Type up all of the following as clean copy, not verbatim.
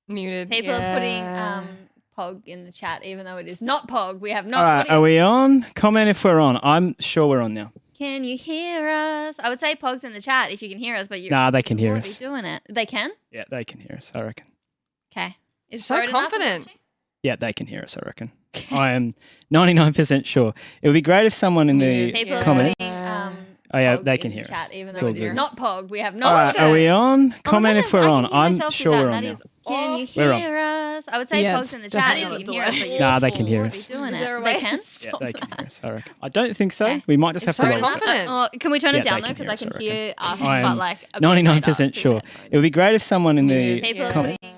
Muted. People are putting Pog in the chat, even though it is not Pog. We have not. All right, are we on? Comment if we're on. I'm sure we're on now. Can you hear us? I would say Pog's in the chat if you can hear us, but you're Nah, they can hear already us. doing it. They can? Yeah, they can hear us, I reckon. Okay. Is So Broden confident. up? Yeah, they can hear us, I reckon. I am 99% sure. It would be great if someone in the People are comments. putting Oh, yeah, Pog they in can the hear chat, us. even It's though all it is good. not Pog. We have All not. right, are we on? Oh, Comment if we're on. I can hear I'm myself sure do we're that. on That now. is- Can you We're on. hear us? I would say Yeah, Pog's it's in the chat if definitely you can on hear us, delay. but you're Nah, they can hear already us. doing Is it. there a They way can? to Yeah, stop they can that? hear us, I reckon. I don't think so. Okay. We might just It's have to so wait. confident. Can we turn it Yeah, down they though? can Because hear I us, can I hear us, I am but like a bit 99% later sure. through It would be great if someone in the Muted. People are comments. putting,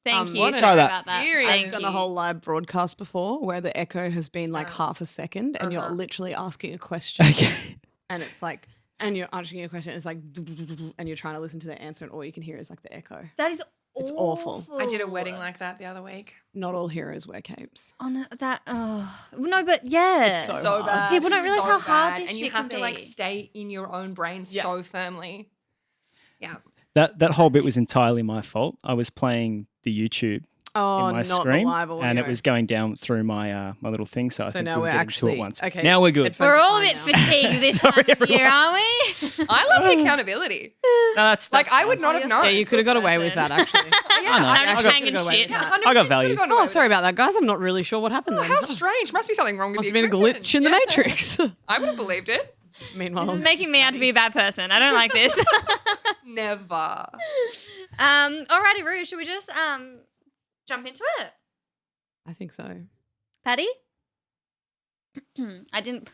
thank you. What an Sorry experience. about that. I've Thank I've done you. a whole live broadcast before where the echo has been like half a second and you're literally asking a question Okay. and it's like, and you're asking a question, it's like, and you're trying to listen to the answer and all you can hear is like the echo. That is It's awful. I did a wedding like that the other week. Not all heroes wear capes. Oh no, no, but yeah. It's So hard. bad. People don't realise so how hard bad. this And you shit have can to like be. stay in your own brain so firmly. Yeah. That whole bit was entirely my fault. I was playing the YouTube Oh, in my not screen, the live audio. and it was going down through my my little thing. So I think now we were we're getting actually two at once. okay. Now we're good. Headphones We're are all a fine bit now. fatigued this Sorry, time of year, everyone. aren't we? I love the accountability. No, that's Like I would fine. not Oh, have you're known. Yeah, you could have got away with that actually. I know. I'm I got- hanging got away shit. with that. I got values. Oh, sorry about that, guys. I'm not really sure what happened Oh, then. how strange. Must be something wrong with Must the have been a equipment. glitch in the Yeah. Matrix. I would have believed it. Meanwhile, This is it's making just me out to be a bad person. I don't like this. Never. Alrighty, Roo, should we just jump into it? I think so. Patty? I didn't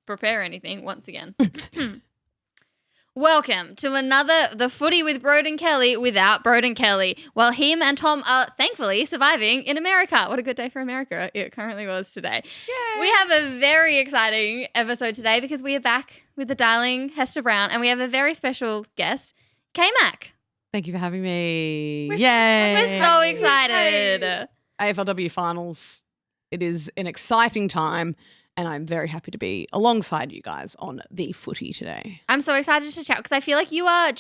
prepare anything once again. Welcome to the Footy with Broden Kelly without Broden Kelly. While him and Tom are thankfully surviving in America. What a good day for America it currently was today. Yay. We have a very exciting episode today because we are back with the darling Hester Brown and we have a very special guest, K-Mac. Thank you for having me. We're Yay. We're so excited. Yay. AFLW finals. It is an exciting time, and I'm very happy to be alongside you guys on the Footy today. I'm so excited to chat because I feel like you are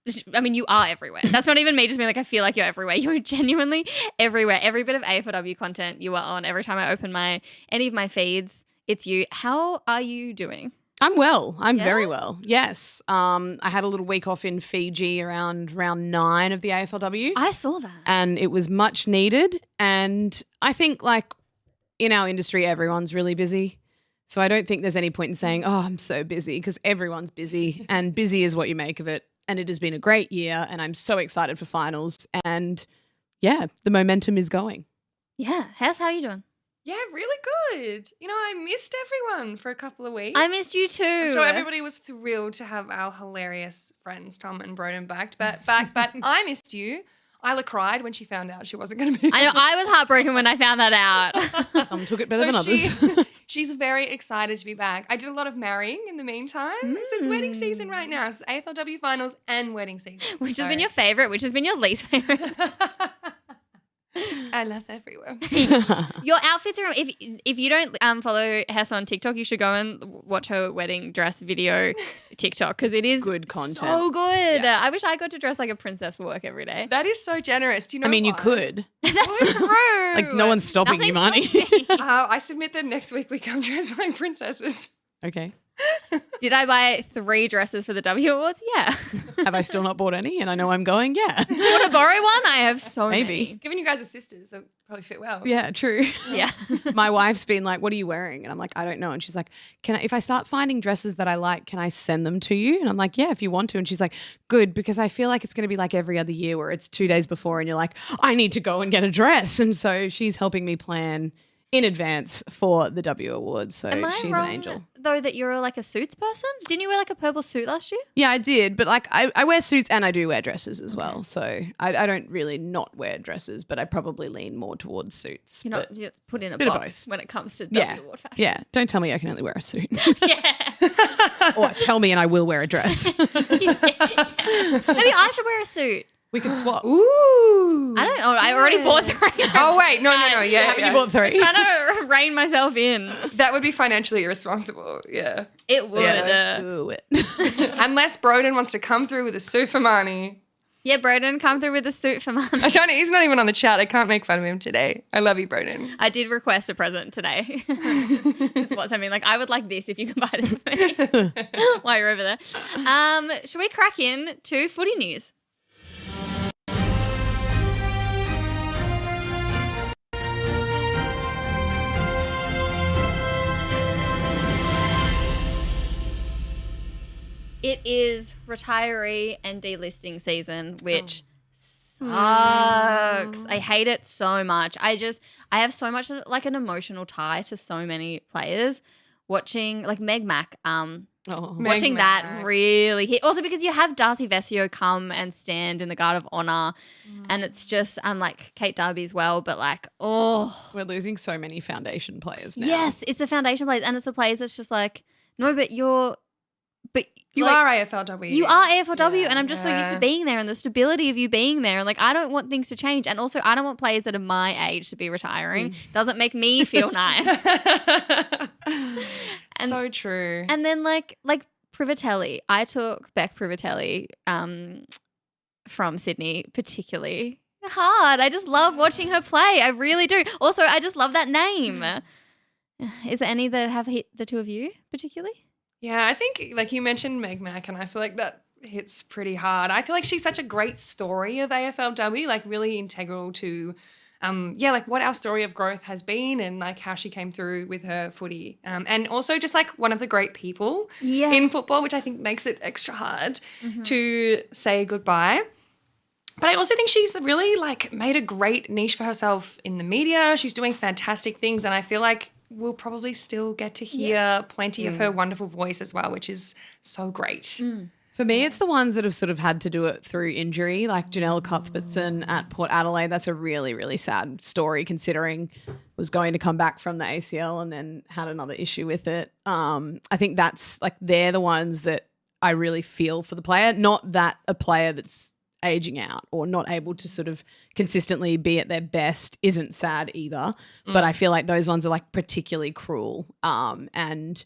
you are everywhere. That's not even me just being like, I feel like you're everywhere. You're genuinely everywhere. Every bit of AFLW content you are on. Every time I open any of my feeds, it's you. How are you doing? I'm well. I'm Yeah? very well. Yes. I had a little week off in Fiji around round 9 of the AFLW. I saw that. And it was much needed. And I think in our industry, everyone's really busy. So I don't think there's any point in saying, oh, I'm so busy, because everyone's busy and busy is what you make of it. And it has been a great year and I'm so excited for finals. And yeah, the momentum is going. Yeah. How are you doing? Yeah, really good. You know, I missed everyone for a couple of weeks. I missed you too. I'm sure everybody was thrilled to have our hilarious friends Tom and Broden back, but I missed you. Isla cried when she found out she wasn't going to be. I know. I was heartbroken when I found that out. Some took it better than others. She's very excited to be back. I did a lot of marrying in the meantime. So it's wedding season right now. It's AFLW finals and wedding season. Which has been your favorite? Which has been your least favorite? I love everywhere. Your outfits are. If you don't follow Hess on TikTok, you should go and watch her wedding dress video TikTok because it is Good content. so good. Yeah. I wish I got to dress like a princess for work every day. That is so generous. Do you know I mean, you why? could. That's true. Like, no one's stopping you, Nothing's Marnie. stopping me. I submit that next week we come dressed like princesses. Okay. Did I buy 3 dresses for the W Awards? Yeah. Have I still not bought any? And I know I'm going, yeah. You want to borrow one? I have so Maybe. Given you guys are sisters, they'll probably fit well. Yeah, true. many. Yeah. My wife's been like, what are you wearing? And I'm like, I don't know. And she's like, if I start finding dresses that I like, can I send them to you? And I'm like, yeah, if you want to. And she's like, good, because I feel like it's going to be like every other year where it's 2 days before and you're like, I need to go and get a dress. And so she's helping me plan in advance for the W Awards. So Am I she's wrong, an angel. though, that you're like a suits person? Didn't you wear like a purple suit last year? Yeah, I did. But I wear suits and I do wear dresses as well. So I don't really not wear dresses, but I probably lean more towards suits. You're But not put in a bit of box both. when it comes to Yeah. W Award fashion. yeah, don't tell me I can only wear a suit. Yeah. Or tell me and I will wear a dress. Maybe I should wear a suit. We could swap. Ooh. I don't know. I already bought 3. Oh, wait. No. Yeah. Haven't you bought 3? Trying to rein myself in. That would be financially irresponsible. Yeah. It would. Yeah. Do it. Unless Broden wants to come through with a suit for money. Yeah, Broden, come through with a suit for money. He's not even on the chat. I can't make fun of him today. I love you, Broden. I did request a present today. Just what something like I would like this if you can buy this for me while you're over there. Should we crack in to footy news? It is retiree and delisting season, which sucks. I hate it so much. I have so much like an emotional tie to so many players. Watching like Meg Mac, Meg watching that Mac. really hit. Also because you have Darcy Vesio come and stand in the Guard of Honor, and it's just like Kate Darby as well. But like, We're losing so many foundation players now. yes, it's the foundation players, and it's the players that's just like, no, but You like, are AFLW. You are AFLW, Yeah. and I'm just so used to Yeah. being there and the stability of you being there. And like, I don't want things to change. And also, I don't want players that are my age to be retiring. Doesn't make me feel nice. And- so true. And then like Privatelli, I took Beck Privatelli from Sydney particularly hard. I just love watching her play. I really do. Also, I just love that name. Is there any that have hit the two of you particularly? Yeah, I think like you mentioned Meg Mac, and I feel like that hits pretty hard. I feel like she's such a great story of AFLW, like really integral to like what our story of growth has been and like how she came through with her footy. And also just like one of the great people in football, which I think makes it extra hard to say goodbye. But I also think she's really like made a great niche for herself in the media. She's doing fantastic things, and I feel like we'll probably still get to hear plenty of her wonderful voice as well, which is so great. For me, it's the ones that have sort of had to do it through injury, like Janelle Cuthbertson at Port Adelaide. That's a really, really sad story considering was going to come back from the ACL and then had another issue with it. I think that's like they're the ones that I really feel for the player, not that a player that's aging out or not able to sort of consistently be at their best isn't sad either. But I feel like those ones are like particularly cruel. And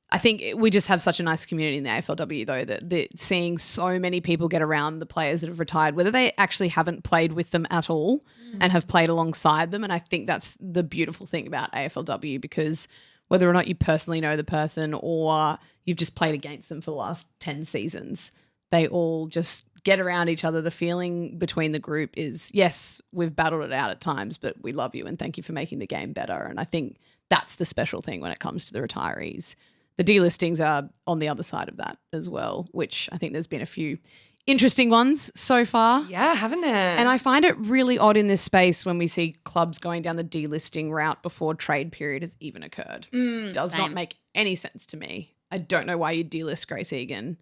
I think we just have such a nice community in the AFLW though that seeing so many people get around the players that have retired, whether they actually haven't played with them at all and have played alongside them. And I think that's the beautiful thing about AFLW, because whether or not you personally know the person or you've just played against them for the last 10 seasons, they all just get around each other. The feeling between the group is, yes, we've battled it out at times, but we love you and thank you for making the game better. And I think that's the special thing when it comes to the retirees. The delistings are on the other side of that as well, which I think there's been a few interesting ones so far. Yeah, haven't there? And I find it really odd in this space when we see clubs going down the delisting route before trade period has even occurred. Does not make any sense to me. I don't know why you delist Grace Egan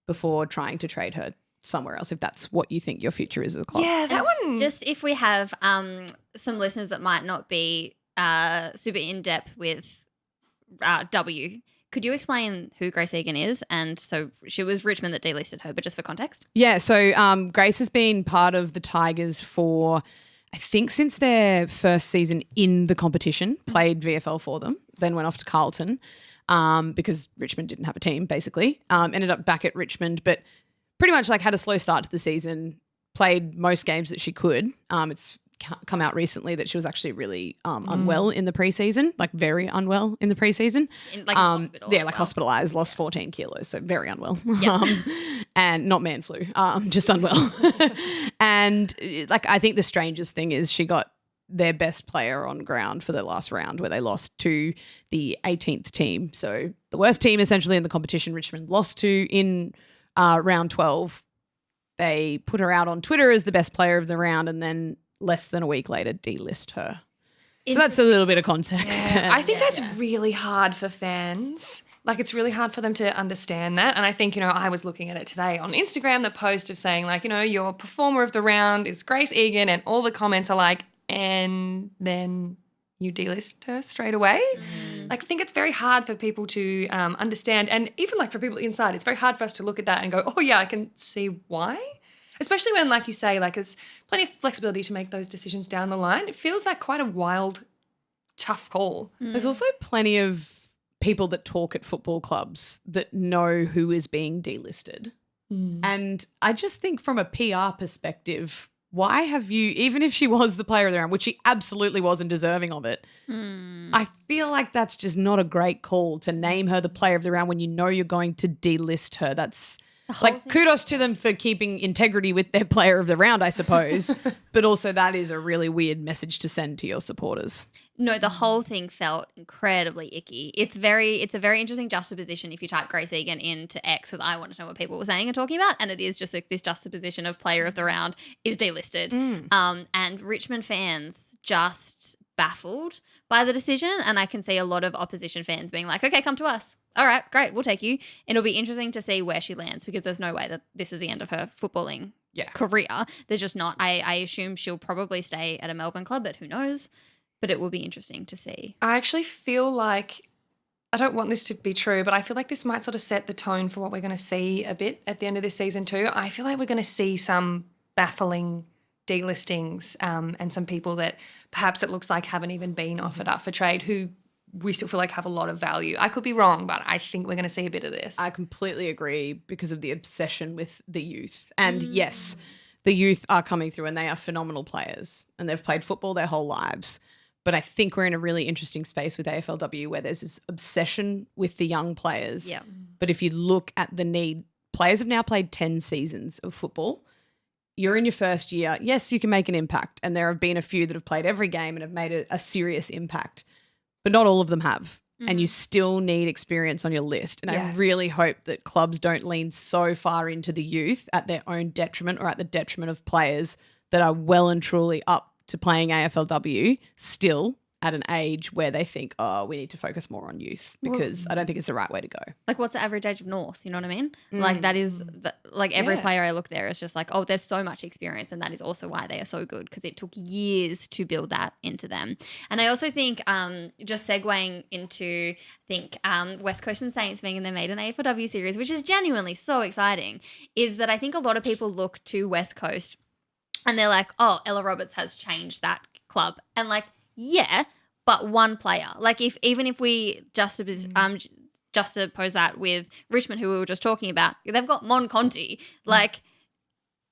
before trying to trade her somewhere else if that's what you think your future is as a club. Yeah, that one. Just if we have some listeners that might not be super in depth with W, could you explain who Grace Egan is? And so she was Richmond that delisted her, but just for context. Yeah, so Grace has been part of the Tigers for, I think, since their first season in the competition, played VFL for them, then went off to Carlton because Richmond didn't have a team, basically. Ended up back at Richmond, but pretty much like had a slow start to the season, played most games that she could. It's come out recently that she was actually really unwell in the preseason, like very unwell in the preseason. In hospital. Yeah, like hospitalized, lost 14 kilos, so very unwell. Yes. And not man flu, just unwell. And like I think the strangest thing is she got their best player on ground for the last round where they lost to the 18th team. So the worst team essentially in the competition Richmond lost to in round 12. They put her out on Twitter as the best player of the round and then less than a week later delist her. So that's a little bit of context. Yeah, I think that's really hard for fans. Like it's really hard for them to understand that. And I think, I was looking at it today on Instagram, the post of saying like, your performer of the round is Grace Egan, and all the comments are like, and then you delist her straight away. Like I think it's very hard for people to understand, and even like for people inside, it's very hard for us to look at that and go, oh yeah, I can see why. Especially when, like you say, like there's plenty of flexibility to make those decisions down the line. It feels like quite a wild, tough call. There's also plenty of people that talk at football clubs that know who is being delisted. And I just think from a PR perspective, why have you, even if she was the player of the round, which she absolutely wasn't deserving of it, I feel like that's just not a great call to name her the player of the round when you know you're going to delist her. That's like kudos to them for keeping integrity with their player of the round, I suppose. But also that is a really weird message to send to your supporters. No, the whole thing felt incredibly icky. It's a very interesting juxtaposition if you type Grace Egan into X, because I want to know what people were saying and talking about, and it is just like this juxtaposition of player of the round is delisted. And Richmond fans just baffled by the decision, and I can see a lot of opposition fans being like, okay, come to us. All right, great, we'll take you. It'll be interesting to see where she lands, because there's no way that this is the end of her footballing career. There's just not. I assume she'll probably stay at a Melbourne club, but who knows? But it will be interesting to see. I actually feel like, I don't want this to be true, but I feel like this might sort of set the tone for what we're going to see a bit at the end of this season too. I feel like we're going to see some baffling delistings and some people that perhaps it looks like haven't even been offered up for trade who we still feel like have a lot of value. I could be wrong, but I think we're going to see a bit of this. I completely agree because of the obsession with the youth. And yes, the youth are coming through and they are phenomenal players and they've played football their whole lives. But I think we're in a really interesting space with AFLW where there's this obsession with the young players. Yeah. But if you look at the need, players have now played 10 seasons of football. you're in your first year. Yes, you can make an impact. And there have been a few that have played every game and have made a serious impact, but not all of them have. And you still need experience on your list. And I really hope that clubs don't lean so far into the youth at their own detriment or at the detriment of players that are well and truly up to playing AFLW still at an age where they think, oh, we need to focus more on youth, because I don't think it's the right way to go. Like, what's the average age of North? You know what I mean? Like, that is, like, every player I look there is just like, oh, there's so much experience. And that is also why they are so good, because it took years to build that into them. And I also think, just segueing into, West Coast and Saints being in their maiden AFLW series, which is genuinely so exciting, is that I think a lot of people look to West Coast and they're like, oh, Ella Roberts has changed that club. And like, yeah, but one player. Like, even if we juxtapose that with Richmond, who we were just talking about, they've got Mon Conti, like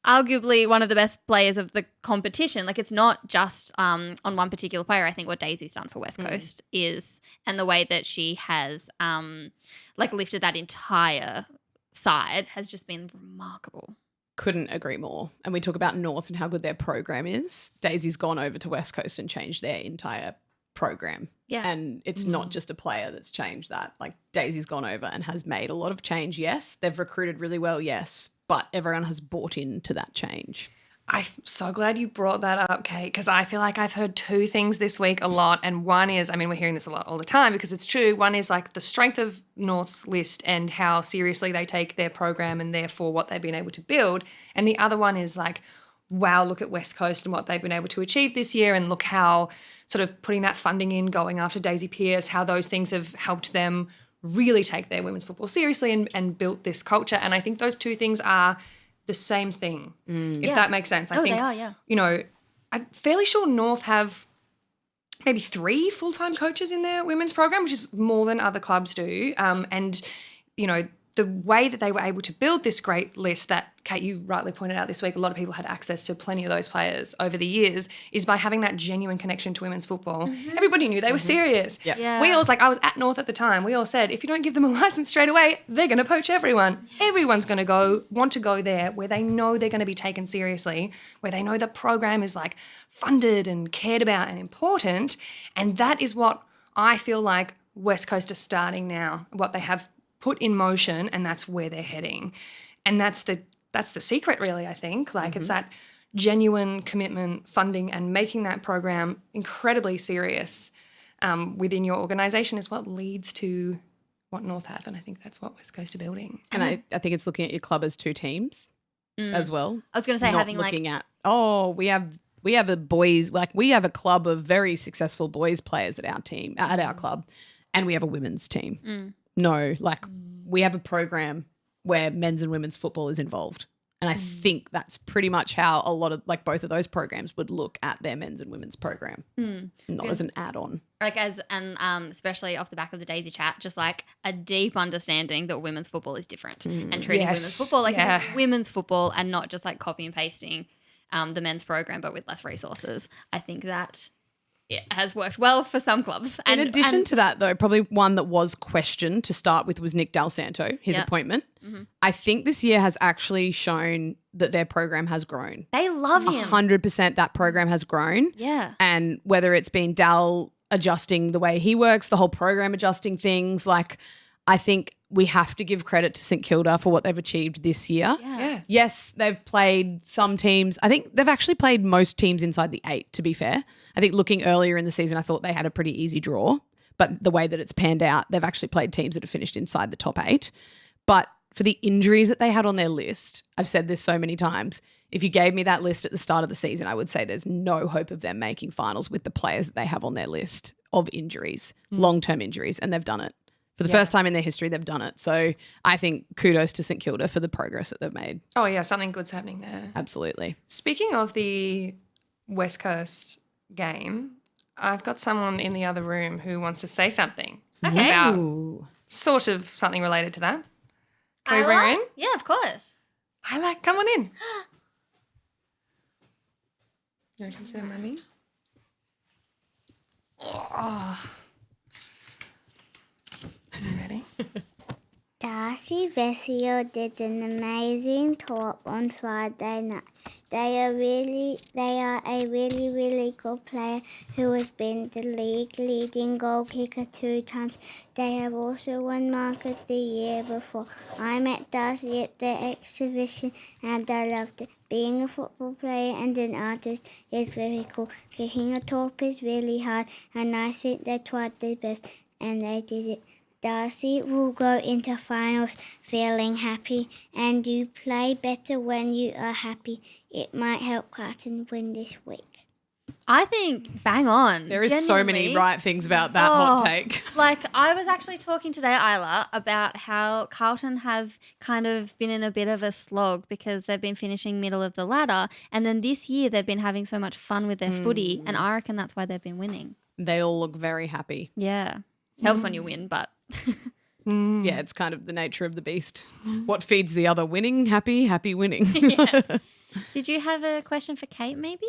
arguably one of the best players of the competition. Like, it's not just on one particular player. I think what Daisy's done for West Coast is, and the way that she has like lifted that entire side has just been remarkable. Couldn't agree more. And we talk about North and how good their program is. Daisy's gone over to West Coast and changed their entire program. Yeah. And it's not just a player that's changed that. Like, Daisy's gone over and has made a lot of change, yes. They've recruited really well, yes. But everyone has bought into that change. I'm so glad you brought that up, Kate, because I feel like I've heard two things this week a lot. And one is, I mean, we're hearing this a lot all the time because it's true. One is like the strength of North's list and how seriously they take their program and therefore what they've been able to build. And the other one is like, wow, look at West Coast and what they've been able to achieve this year, and look how sort of putting that funding in, going after Daisy Pearce, how those things have helped them really take their women's football seriously and built this culture. And I think those two things are the same thing, if that makes sense. I think, they are, yeah. You know, I'm fairly sure North have maybe 3 full-time coaches in their women's program, which is more than other clubs do. And, you know, the way that they were able to build this great list that, Kate, you rightly pointed out this week, a lot of people had access to plenty of those players over the years, is by having that genuine connection to women's football. Everybody knew they were serious. Yeah. We all, like, I was at North at the time, we all said, if you don't give them a license straight away, they're going to poach everyone. Everyone's going to want to go there where they know they're going to be taken seriously, where they know the program is, like, funded and cared about and important. And that is what I feel like West Coast are starting now, what they have put in motion, and that's where they're heading. And that's the secret, really, I think. Like, it's that genuine commitment, funding, and making that program incredibly serious within your organisation is what leads to what North have, and I think that's what West Coast are building. And I think it's looking at your club as 2 teams as well. I was going to say, Not having looking at, we have a boys, like, we have a club of very successful boys players at our team, at our club, and we have a women's team. No, like, we have a program where men's and women's football is involved. And I think that's pretty much how a lot of, like, both of those programs would look at their men's and women's program, not as an add-on. Like, especially off the back of the Daisy chat, just like a deep understanding that women's football is different and treating women's football like it's women's football and not just like copy and pasting the men's program, but with less resources. I think that it has worked well for some clubs. In addition to that, though, probably one that was questioned to start with was Nick Del Santo, his appointment. I think this year has actually shown that their program has grown. They love him. 100% that program has grown. Yeah. And whether it's been Dal adjusting the way he works, the whole program adjusting things, like, I think we have to give credit to St Kilda for what they've achieved this year. Yeah. Yes, they've played some teams. I think they've actually played most teams inside the 8, to be fair. I think looking earlier in the season, I thought they had a pretty easy draw. But the way that it's panned out, they've actually played teams that have finished inside the top 8. But for the injuries that they had on their list, I've said this so many times, if you gave me that list at the start of the season, I would say there's no hope of them making finals with the players that they have on their list of injuries, long-term injuries, and they've done it. For the first time in their history, they've done it. So I think kudos to St Kilda for the progress that they've made. Oh, yeah, something good's happening there. Absolutely. Speaking of the West Coast game, I've got someone in the other room who wants to say something about sort of something related to that. Can we bring her in? Yeah, of course. Come on in. You want to come sit on me? Oh. You ready? Darcy Vesio did an amazing talk on Friday night. They are a really good player who has been the league leading goal kicker 2 times. They have also won Mark of the Year before. I met Darcy at the exhibition and I loved it. Being a football player and an artist is very cool. Kicking a top is really hard and I think they tried their best and they did it. Darcy will go into finals feeling happy, and you play better when you are happy. It might help Carlton win this week. I think bang on. There is so many genuinely. right things about that hot take. Like, I was actually talking today, Isla, about how Carlton have kind of been in a bit of a slog because they've been finishing middle of the ladder. And then this year they've been having so much fun with their footy. And I reckon that's why they've been winning. They all look very happy. Yeah. Helps when you win, but... Yeah, it's kind of the nature of the beast. What feeds the other? Winning, happy winning. Yeah. Did you have a question for Kate, maybe?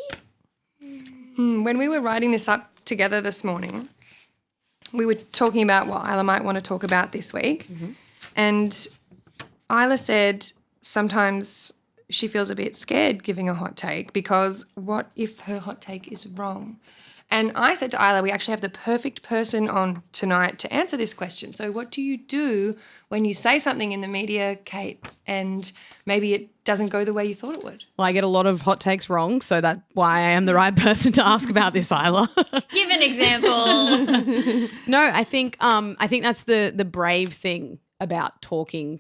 When we were writing this up together this morning, we were talking about what Isla might want to talk about this week. And Isla said sometimes she feels a bit scared giving a hot take because what if her hot take is wrong? And I said to Isla, we actually have the perfect person on tonight to answer this question. So what do you do when you say something in the media, Kate, and maybe it doesn't go the way you thought it would? Well, I get a lot of hot takes wrong, so that's why I am the right person to ask about this, Isla. Give an example. No, I think that's the brave thing about talking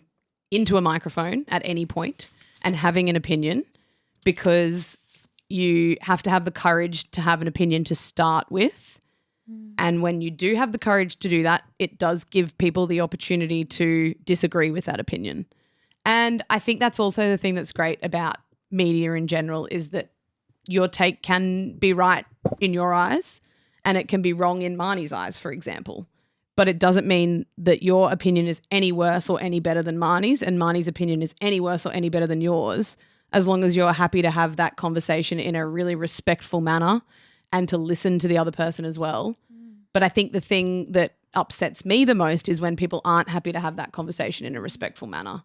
into a microphone at any point and having an opinion, because you have to have the courage to have an opinion to start with. And when you do have the courage to do that, it does give people the opportunity to disagree with that opinion. And I think that's also the thing that's great about media in general, is that your take can be right in your eyes and it can be wrong in Marnie's eyes, for example. But it doesn't mean that your opinion is any worse or any better than Marnie's, and Marnie's opinion is any worse or any better than yours, as long as you're happy to have that conversation in a really respectful manner and to listen to the other person as well. But I think the thing that upsets me the most is when people aren't happy to have that conversation in a respectful manner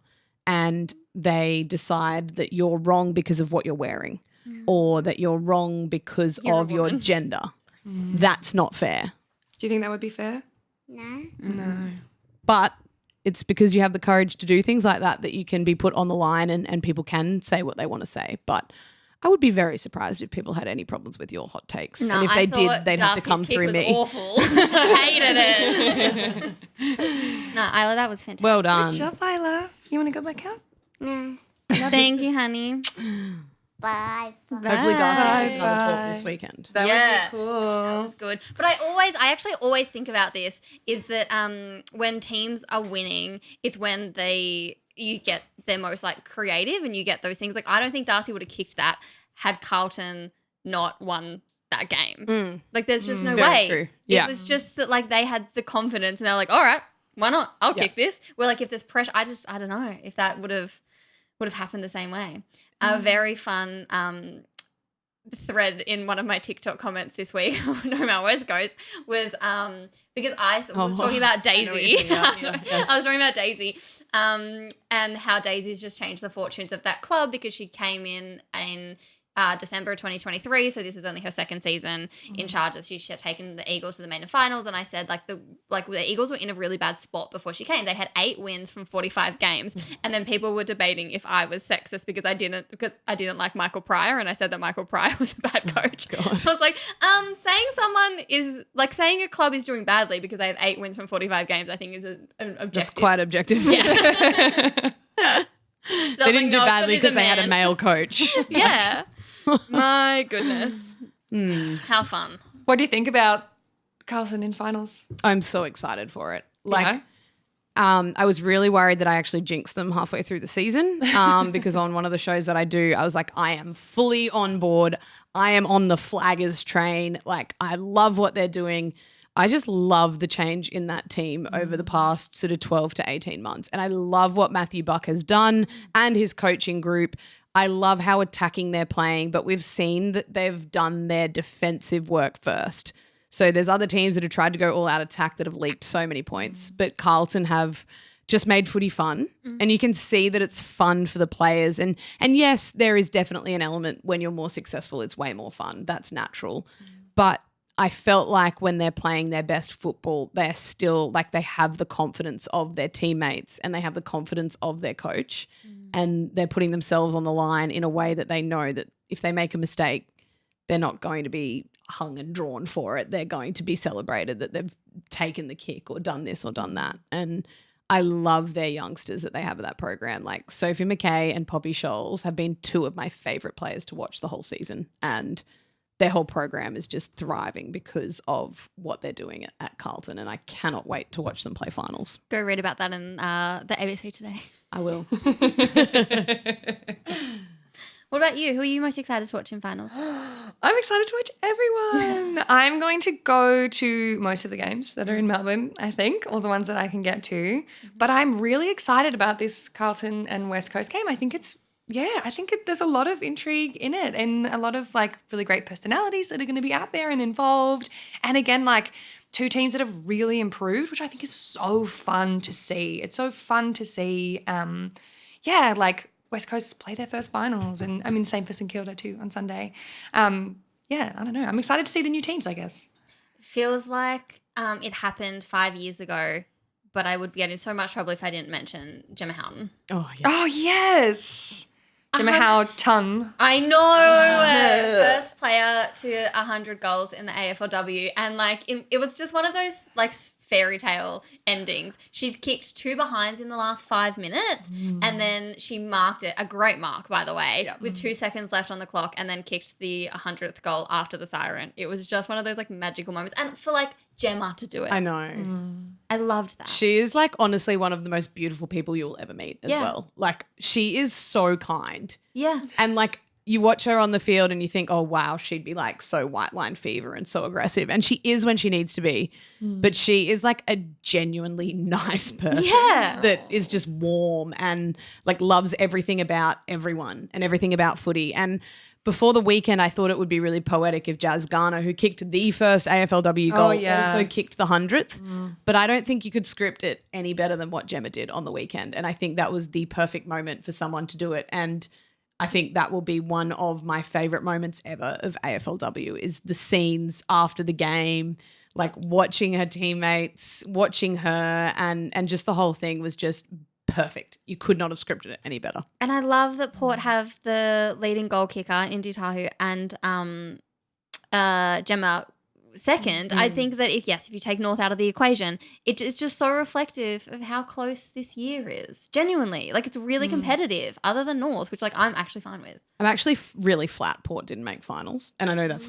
and they decide that you're wrong because of what you're wearing or that you're wrong because You're a of your woman. gender. That's not fair. Do you think that would be fair? No? No. But it's because you have the courage to do things like that that you can be put on the line and people can say what they want to say. But I would be very surprised if people had any problems with your hot takes. No, and if I they did, thought they'd have to Darcy's come kick through was me. awful. Hated it. No, Isla, that was fantastic. Well done. Good job, Isla. You want to go back out? No. Thank you, honey. Bye. Hopefully Darcy has Bye. another talk this weekend. That Yeah. would be cool. That was good. But I actually always think about this is that when teams are winning, it's when you get their most like creative and you get those things. Like I don't think Darcy would have kicked that had Carlton not won that game. Like there's just no Very way. true. Yeah. It was just that like they had the confidence and they're like, all right, why not? I'll kick this. Where like if there's pressure, I don't know if that would have happened the same way. A very fun thread in one of my TikTok comments this week, I don't know how West goes, was because I was talking about Daisy. I was talking about Daisy and how Daisy's just changed the fortunes of that club because she came in December 2023, so this is only her second season in charge. She's taken the Eagles to the main finals, and I said the Eagles were in a really bad spot before she came. They had 8 wins from 45 games, and then people were debating if I was sexist because I didn't like Michael Pryor, and I said that Michael Pryor was a bad coach. I was like, saying a club is doing badly because they have 8 wins from 45 games, I think is an objective. That's quite objective. Yeah. They didn't do badly because they had a male coach. Yeah. My goodness. How fun. What do you think about Carlton in finals? I'm so excited for it. Yeah. I was really worried that I actually jinxed them halfway through the season because on one of the shows that I do, I was like, I am fully on board. I am on the Flaggers train. Like, I love what they're doing. I just love the change in that team over the past sort of 12 to 18 months. And I love what Matthew Buck has done and his coaching group. I love how attacking they're playing, but we've seen that they've done their defensive work first. So there's other teams that have tried to go all out attack that have leaked so many points, but Carlton have just made footy fun. And you can see that it's fun for the players. And yes, there is definitely an element when you're more successful, it's way more fun. That's natural. But I felt like when they're playing their best football, they're still like they have the confidence of their teammates and they have the confidence of their coach and they're putting themselves on the line in a way that they know that if they make a mistake, they're not going to be hung and drawn for it. They're going to be celebrated that they've taken the kick or done this or done that. And I love their youngsters that they have at that program. Like Sophie McKay and Poppy Scholes have been two of my favourite players to watch the whole season. And their whole program is just thriving because of what they're doing at Carlton, and I cannot wait to watch them play finals. Go read about that in the ABC today. I will. What about you? Who are you most excited to watch in finals? I'm excited to watch everyone. I'm going to go to most of the games that are in Melbourne, I think, all the ones that I can get to. But I'm really excited about this Carlton and West Coast game. I think there's a lot of intrigue in it and a lot of like really great personalities that are going to be out there and involved. And again, like two teams that have really improved, which I think is so fun to see. It's so fun to see, like West Coast play their first finals, and I mean, same for St Kilda too on Sunday. I don't know. I'm excited to see the new teams, I guess. Feels like it happened 5 years ago, but I would be getting so much trouble if I didn't mention Gemma Houghton. Oh, yeah. Oh, yes. Gemma Houghton. I know. First player to 100 goals in the AFLW. And, like, it was just one of those, like, fairy tale endings. She'd kicked 2 behinds in the last 5 minutes and then she marked it, a great mark, by the way, with 2 seconds left on the clock, and then kicked the 100th goal after the siren. It was just one of those, like, magical moments. And for, like, Gemma to do it. I know. I loved that. She is, like, honestly one of the most beautiful people you'll ever meet as well. Like, she is so kind. Yeah. And, like, you watch her on the field and you think, oh, wow, she'd be like so white line fever and so aggressive. And she is when she needs to be. But she is like a genuinely nice person that is just warm and like loves everything about everyone and everything about footy. And before the weekend, I thought it would be really poetic if Jazz Garner, who kicked the first AFLW goal, also kicked the 100th. But I don't think you could script it any better than what Gemma did on the weekend. And I think that was the perfect moment for someone to do it. And I think that will be one of my favourite moments ever of AFLW is the scenes after the game, like watching her teammates, watching her, and just the whole thing was just perfect. You could not have scripted it any better. And I love that Port have the leading goal kicker, Indy Tahu, and Gemma second. I think that if you take North out of the equation, it's just so reflective of how close this year is. Genuinely. Like, it's really competitive, other than North, which, like, I'm actually fine with. I'm actually really flat Port didn't make finals. And I know that's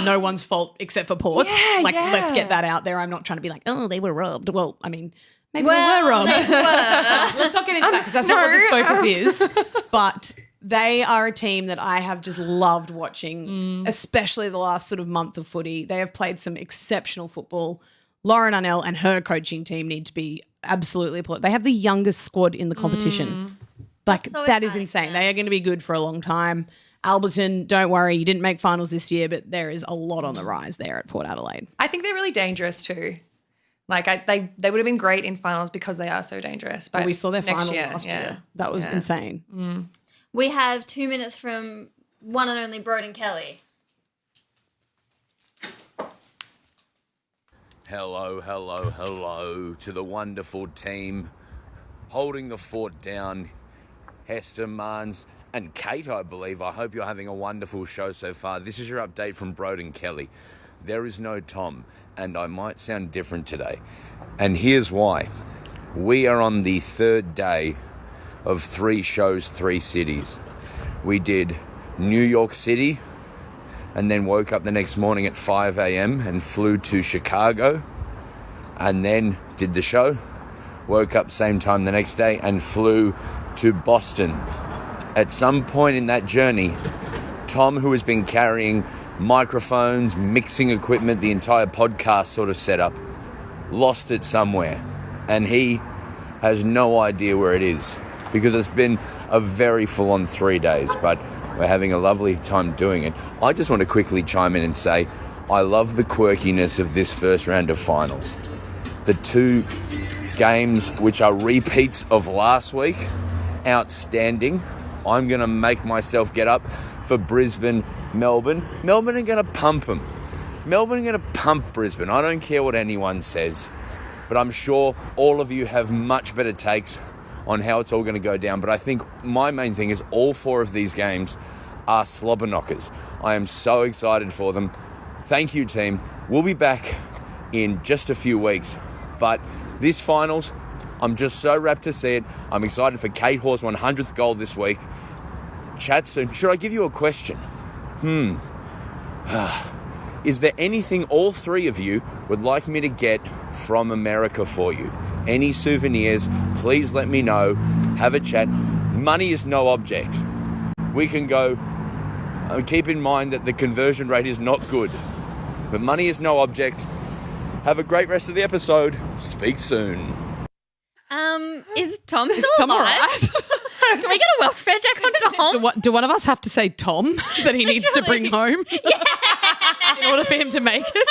no one's fault except for Port's. Let's get that out there. I'm not trying to be like, oh, they were robbed. Well, I mean, maybe they were robbed. Let's not get into that because that's not what this focus is. But they are a team that I have just loved watching, especially the last sort of month of footy. They have played some exceptional football. Lauren Arnell and her coaching team need to be absolutely applauded. They have the youngest squad in the competition. Like, so that is insane. They are going to be good for a long time. Alberton, don't worry, you didn't make finals this year, but there is a lot on the rise there at Port Adelaide. I think they're really dangerous too. Like, they would have been great in finals because they are so dangerous. But we saw their next final year, last year. That was insane. We have 2 minutes from one and only Broden Kelly. Hello to the wonderful team holding the fort down. Hester, Marns and Kate, I believe. I hope you're having a wonderful show so far. This is your update from Broden Kelly. There is no Tom, and I might sound different today. And here's why. We are on the 3rd day of 3 shows, 3 cities. We did New York City and then woke up the next morning at 5 a.m. and flew to Chicago and then did the show, woke up same time the next day and flew to Boston. At some point in that journey, Tom, who has been carrying microphones, mixing equipment, the entire podcast sort of setup, lost it somewhere, and he has no idea where it is because it's been a very full-on 3 days, but we're having a lovely time doing it. I just want to quickly chime in and say I love the quirkiness of this first round of finals. The 2 games which are repeats of last week. Outstanding. I'm going to make myself get up for Brisbane, Melbourne. Melbourne are going to pump them. Melbourne are going to pump Brisbane. I don't care what anyone says, but I'm sure all of you have much better takes on how it's all going to go down. But I think my main thing is all 4 of these games are slobber knockers. I am so excited for them. Thank you, team. We'll be back in just a few weeks. But this finals, I'm just so rapt to see it. I'm excited for Kate Hawes' 100th goal this week. Chat soon. Should I give you a question? Is there anything all 3 of you would like me to get from America for you? Any souvenirs, please let me know. Have a chat. Money is no object. We can go, keep in mind that the conversion rate is not good, but money is no object. Have a great rest of the episode. Speak soon. Is Tom still Tom all alive? right? Can we get a welfare check on Tom? Do one of us have to say Tom that he needs to bring home Yeah. in order for him to make it?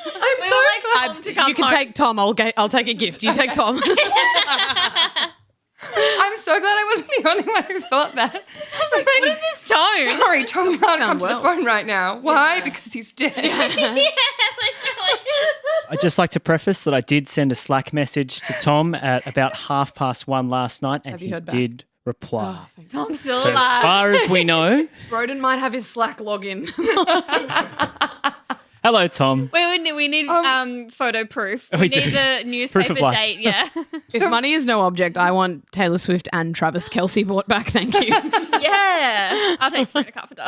I'm We so would like glad. Tom to come You can home. take Tom. I'll take a gift. You take Tom. I'm so glad I wasn't the only one who thought that. What is this tone? Sorry, Tom can't come to well. the phone right now. Why? Because he's dead. Yeah, literally. I'd just like to preface that I did send a Slack message to Tom at about 1:30 last night, and Have you he heard back? did reply. Tom's still So as alive. far as we know, Broden might have his Slack login. hello, Tom. We need photo proof. We We do. need the Proof newspaper of life. date, yeah. If money is no object, I want Taylor Swift and Travis Kelce bought back. Thank you. Yeah. I'll take Sabrina Carpenter.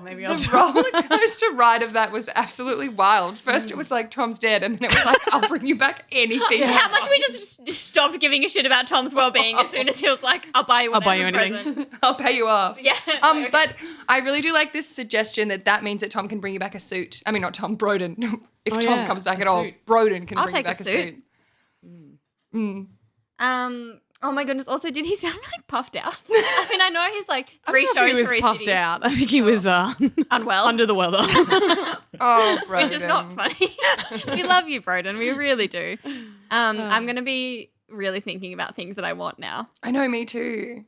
Maybe I'll The try. roller coaster ride of that was absolutely wild. First, it was like Tom's dead, and then it was like, I'll bring you back anything. you How much want. we just stopped giving a shit about Tom's well-being as soon as he was like, I'll buy you I'll buy you whatever anything. present. I'll pay you off. Yeah. Okay. But I really do like this suggestion that means that Tom can bring you back a suit. I mean, not Tom, Broden. If Oh, Tom yeah, comes back a at all, suit. Broden can I'll bring you take a back a suit. suit. Oh my goodness. Also, did he sound like puffed out? I mean, I know he's like three I don't know if shows, he was three puffed cities. out. I think he was Unwell. under the weather. Oh, Broden. Which is not funny. We love you, Broden. We really do. I'm going to be really thinking about things that I want now. I know, me too.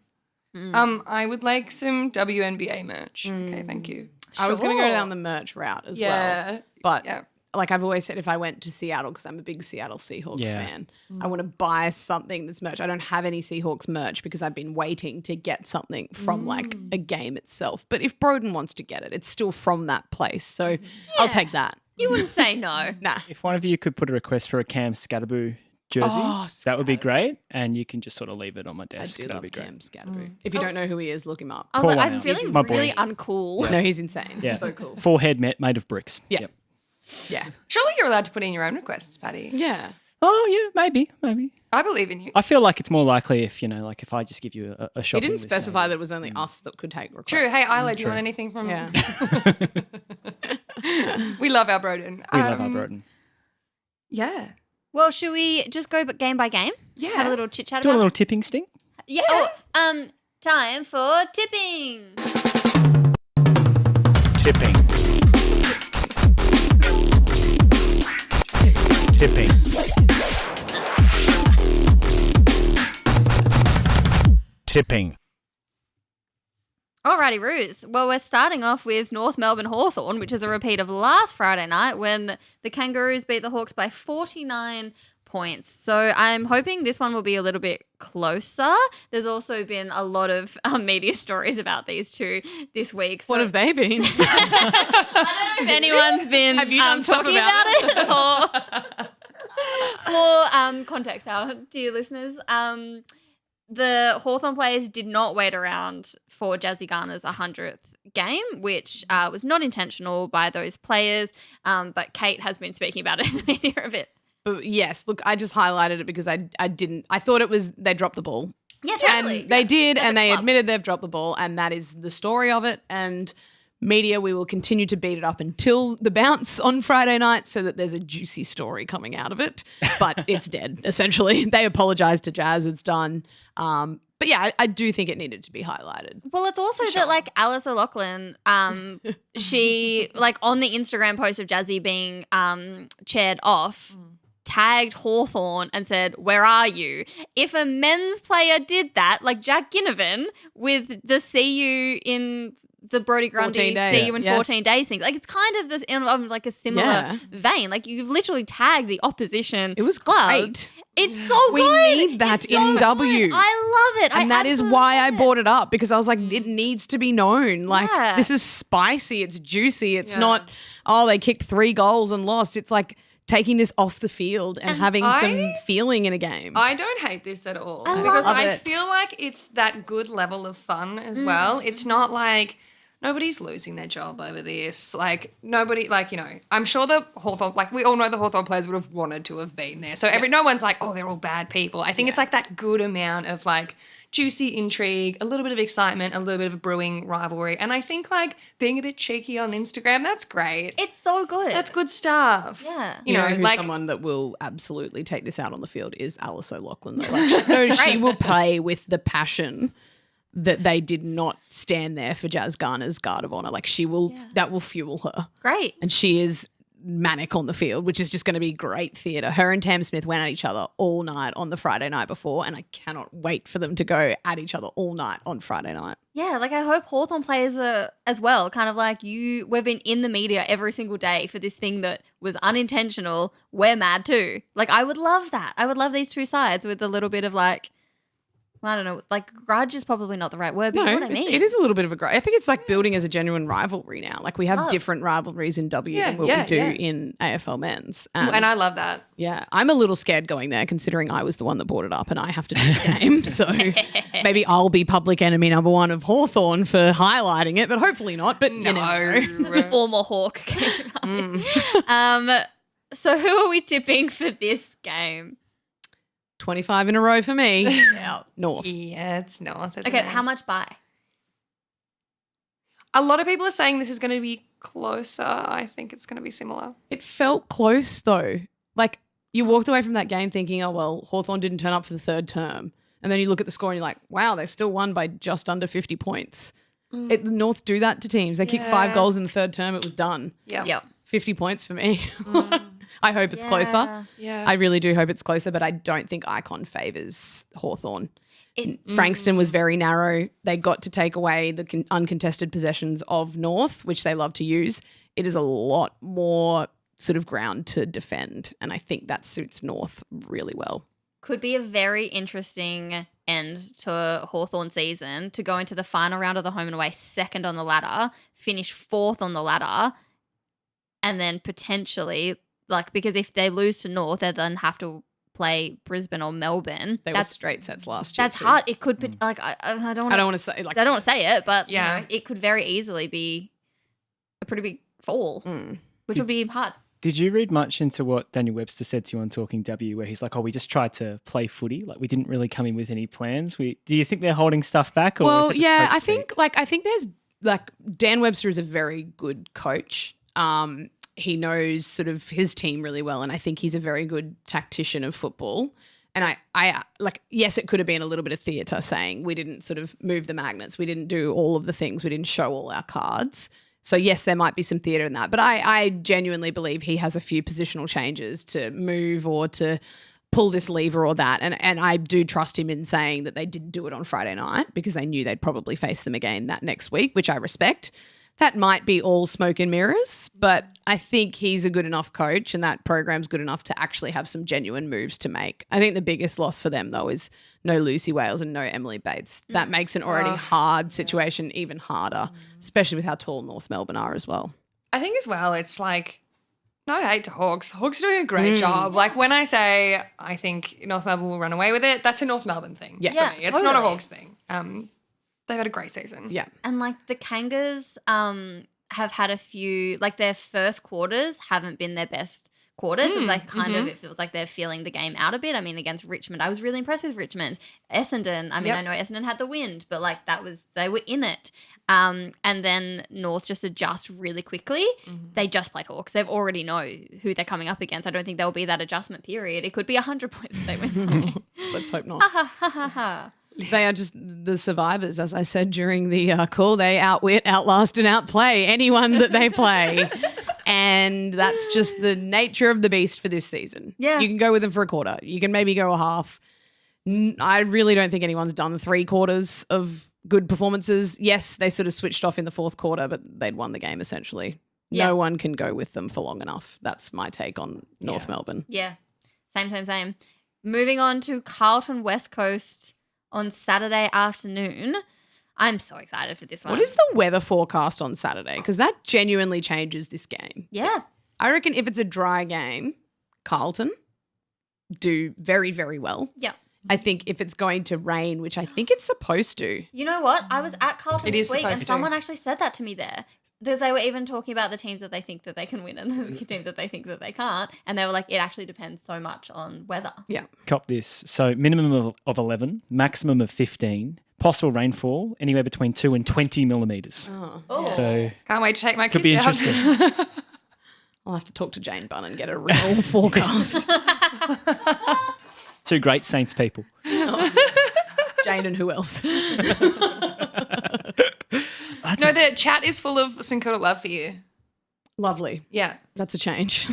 I would like some WNBA merch. Okay, thank you. I was going to go Sure. down the merch route as well. Yeah. But Yeah. like I've always said, if I went to Seattle, because I'm a big Seattle Seahawks Yeah. fan, I want to buy something that's merch. I don't have any Seahawks merch because I've been waiting to get something from like a game itself. But if Broden wants to get it, it's still from that place. So I'll take that. You wouldn't say no. Nah. If one of you could put a request for a Cam Scatterboo jersey, Oh, that would be great, and you can just sort of leave it on my I desk. do That'd love be great. Cam Scatterby. If you don't know who he is, look him up. I was Pour like, one I'm out. feeling My really boy. uncool. No, he's insane. Yeah, So cool. Full head made of bricks. Yeah. Yep. Yeah. Surely you're allowed to put in your own requests, Patty. Yeah. Oh yeah, maybe. I believe in you. I feel like it's more likely if like if I just give you a He shopping didn't list specify now. that it was only us that could take requests. True. Hey, Isla, do you True. want anything from Yeah. We love our Broden. We love our Broden. Yeah. Well, should we just go game by game? Yeah. Have a little chit chat Do about a little tipping sting. Yeah. Oh, time for tipping. Tipping. Tipping. Tipping. Alrighty, Ruse. Well, we're starting off with North Melbourne Hawthorn, which is a repeat of last Friday night when the Kangaroos beat the Hawks by 49 points. So I'm hoping this one will be a little bit closer. There's also been a lot of media stories about these two this week. So What have they been? I don't know if anyone's been Have you done stuff talking about about it. For context, our dear listeners, the Hawthorn players did not wait around for Jazzy Garner's 100th game, which was not intentional by those players, but Kate has been speaking about it in the media a bit. But yes, look, I just highlighted it because I thought it was they dropped the ball. Yeah, totally. And they did, As a and they club. admitted they've dropped the ball, and that is the story of it. And media, we will continue to beat it up until the bounce on Friday night so that there's a juicy story coming out of it. But it's dead, essentially. They apologised to Jazz, it's done. But yeah, I do think it needed to be highlighted. Well, it's also that like Alice O'Loughlin, she like on the Instagram post of Jazzy being chaired off, tagged Hawthorn and said, "Where are you?" If a men's player did that, like Jack Ginnivan with the "see you in the Brodie Grundy, 14 days. see you in Yes. 14 days" thing, like it's kind of like a similar vein. Like you've literally tagged the opposition. It was club. great. It's so We good. need that It's in so W. good. I love it. And that is why I absolutely brought it up, because I was like, it needs to be known. Like, Yeah. this is spicy. It's juicy. It's Yeah. not, oh, they kicked 3 goals and lost. It's like taking this off the field and having some feeling in a game. I don't hate this at all I because love I it. feel like it's that good level of fun as well. It's not like nobody's losing their job over this. Like nobody, like, you know, I'm sure the Hawthorn, like we all know the Hawthorn players would have wanted to have been there. So no one's like, oh, they're all bad people. I think it's like that good amount of like juicy intrigue, a little bit of excitement, a little bit of a brewing rivalry. And I think like being a bit cheeky on Instagram, that's great. It's so good. That's good stuff. Yeah. You know, who's like someone that will absolutely take this out on the field is Alice O'Loughlin. Though. Like, she will play with the passion that they did not stand there for Jazz Garner's guard of honor. Like that will fuel her. Great. And she is manic on the field, which is just going to be great theatre. Her and Tam Smith went at each other all night on the Friday night before, and I cannot wait for them to go at each other all night on Friday night. Yeah, like I hope Hawthorn players are as well, kind of like you. We've been in the media every single day for this thing that was unintentional. We're mad too. Like I would love that. I would love these two sides with a little bit of like, I don't know, like grudge is probably not the right word, but you know what I mean. It is a little bit of a grudge. I think it's like building as a genuine rivalry now. Like we have different rivalries in W than what we do in AFL men's. and I love that. Yeah, I'm a little scared going there considering I was the one that brought it up and I have to do the game. So maybe I'll be public enemy number 1 of Hawthorn for highlighting it, but hopefully not. But you never know. There's a former Hawk. So who are we tipping for this game? 25 in a row for me. Yeah. North. Yeah, it's North. Isn't Okay, it? how much by? A lot of people are saying this is going to be closer. I think it's going to be similar. It felt close though. Like you walked away from that game thinking, oh, well, Hawthorn didn't turn up for the 3rd term. And then you look at the score and you're like, wow, they still won by just under 50 points. The North do that to teams. They kicked 5 goals in the 3rd term. It was done. Yeah. Yep. 50 points for me. I hope it's closer. Yeah. I really do hope it's closer, but I don't think Icon favours Hawthorn. Frankston was very narrow. They got to take away the uncontested possessions of North, which they love to use. It is a lot more sort of ground to defend, and I think that suits North really well. Could be a very interesting end to Hawthorn season to go into the final round of the home and away 2nd on the ladder, finish 4th on the ladder, and then potentially, like, because if they lose to North, they then have to play Brisbane or Melbourne. They were straight sets last year. That's too. hard. It could be like I don't I don't want to say like I don't want to say it, but Yeah. you know, it could very easily be a pretty big fall, which would be hard. Did you read much into what Daniel Webster said to you on Talking W, where he's like, "Oh, we just tried to play footy. Like, we didn't really come in with any plans." Do you think they're holding stuff back? Or well, is it just yeah, coach I think there's like Dan Webster is a very good coach. He knows sort of his team really well, and I think he's a very good tactician of football. And I like, yes, it could have been a little bit of theatre saying we didn't sort of move the magnets, we didn't do all of the things, we didn't show all our cards. So yes, there might be some theatre in that, but I genuinely believe he has a few positional changes to move or to pull this lever or that. And I do trust him in saying that they didn't do it on Friday night because they knew they'd probably face them again that next week, which I respect. That might be all smoke and mirrors, but I think he's a good enough coach and that program's good enough to actually have some genuine moves to make. I think the biggest loss for them, though, is no Lucy Wales and no Emily Bates. That makes an already hard situation even harder, especially with how tall North Melbourne are as well. I think as well, it's like, no hate to Hawks. Hawks are doing a great job. Like when I say I think North Melbourne will run away with it, that's a North Melbourne thing. Yeah. For me. It's not a Totally. Hawks thing. They've had a great season. Yeah. And like the Kangas have had a few, like their first quarters haven't been their best quarters. It's like kind of, it feels like they're feeling the game out a bit. I mean, against Richmond, I was really impressed with Richmond. Essendon, I mean, I know Essendon had the wind, but like they were in it. And then North just adjust really quickly. They just played Hawks. They've already know who they're coming up against. I don't think there will be that adjustment period. It could be 100 points if they win. Let's hope not. Ha ha ha ha ha. They are just the survivors, as I said during the call. They outwit, outlast, and outplay anyone that they play. And that's just the nature of the beast for this season. Yeah. You can go with them for a quarter. You can maybe go a half. I really don't think anyone's done 3 quarters of good performances. Yes, they sort of switched off in the 4th quarter, but they'd won the game essentially. Yeah. No one can go with them for long enough. That's my take on North Melbourne. Yeah. Same. Moving on to Carlton West Coast on Saturday afternoon. I'm so excited for this one. What is the weather forecast on Saturday? Because that genuinely changes this game. Yeah. I reckon if it's a dry game, Carlton do very, very well. Yeah. I think if it's going to rain, which I think it's supposed to. You know what? I was at Carlton It this is week and supposed to. someone actually said that to me there. Because they were even talking about the teams that they think that they can win and the teams that they think that they can't. And they were like, it actually depends so much on weather. Yeah. Cop this. So minimum of 11, maximum of 15, possible rainfall anywhere between 2 and 20 millimetres. Oh. So Can't wait to take my kids could be out. interesting. I'll have to talk to Jane Bunn and get a real forecast. 2 great Saints people. Jane and who else? No, the chat is full of St Kilda love for you. Lovely. Yeah. That's a change.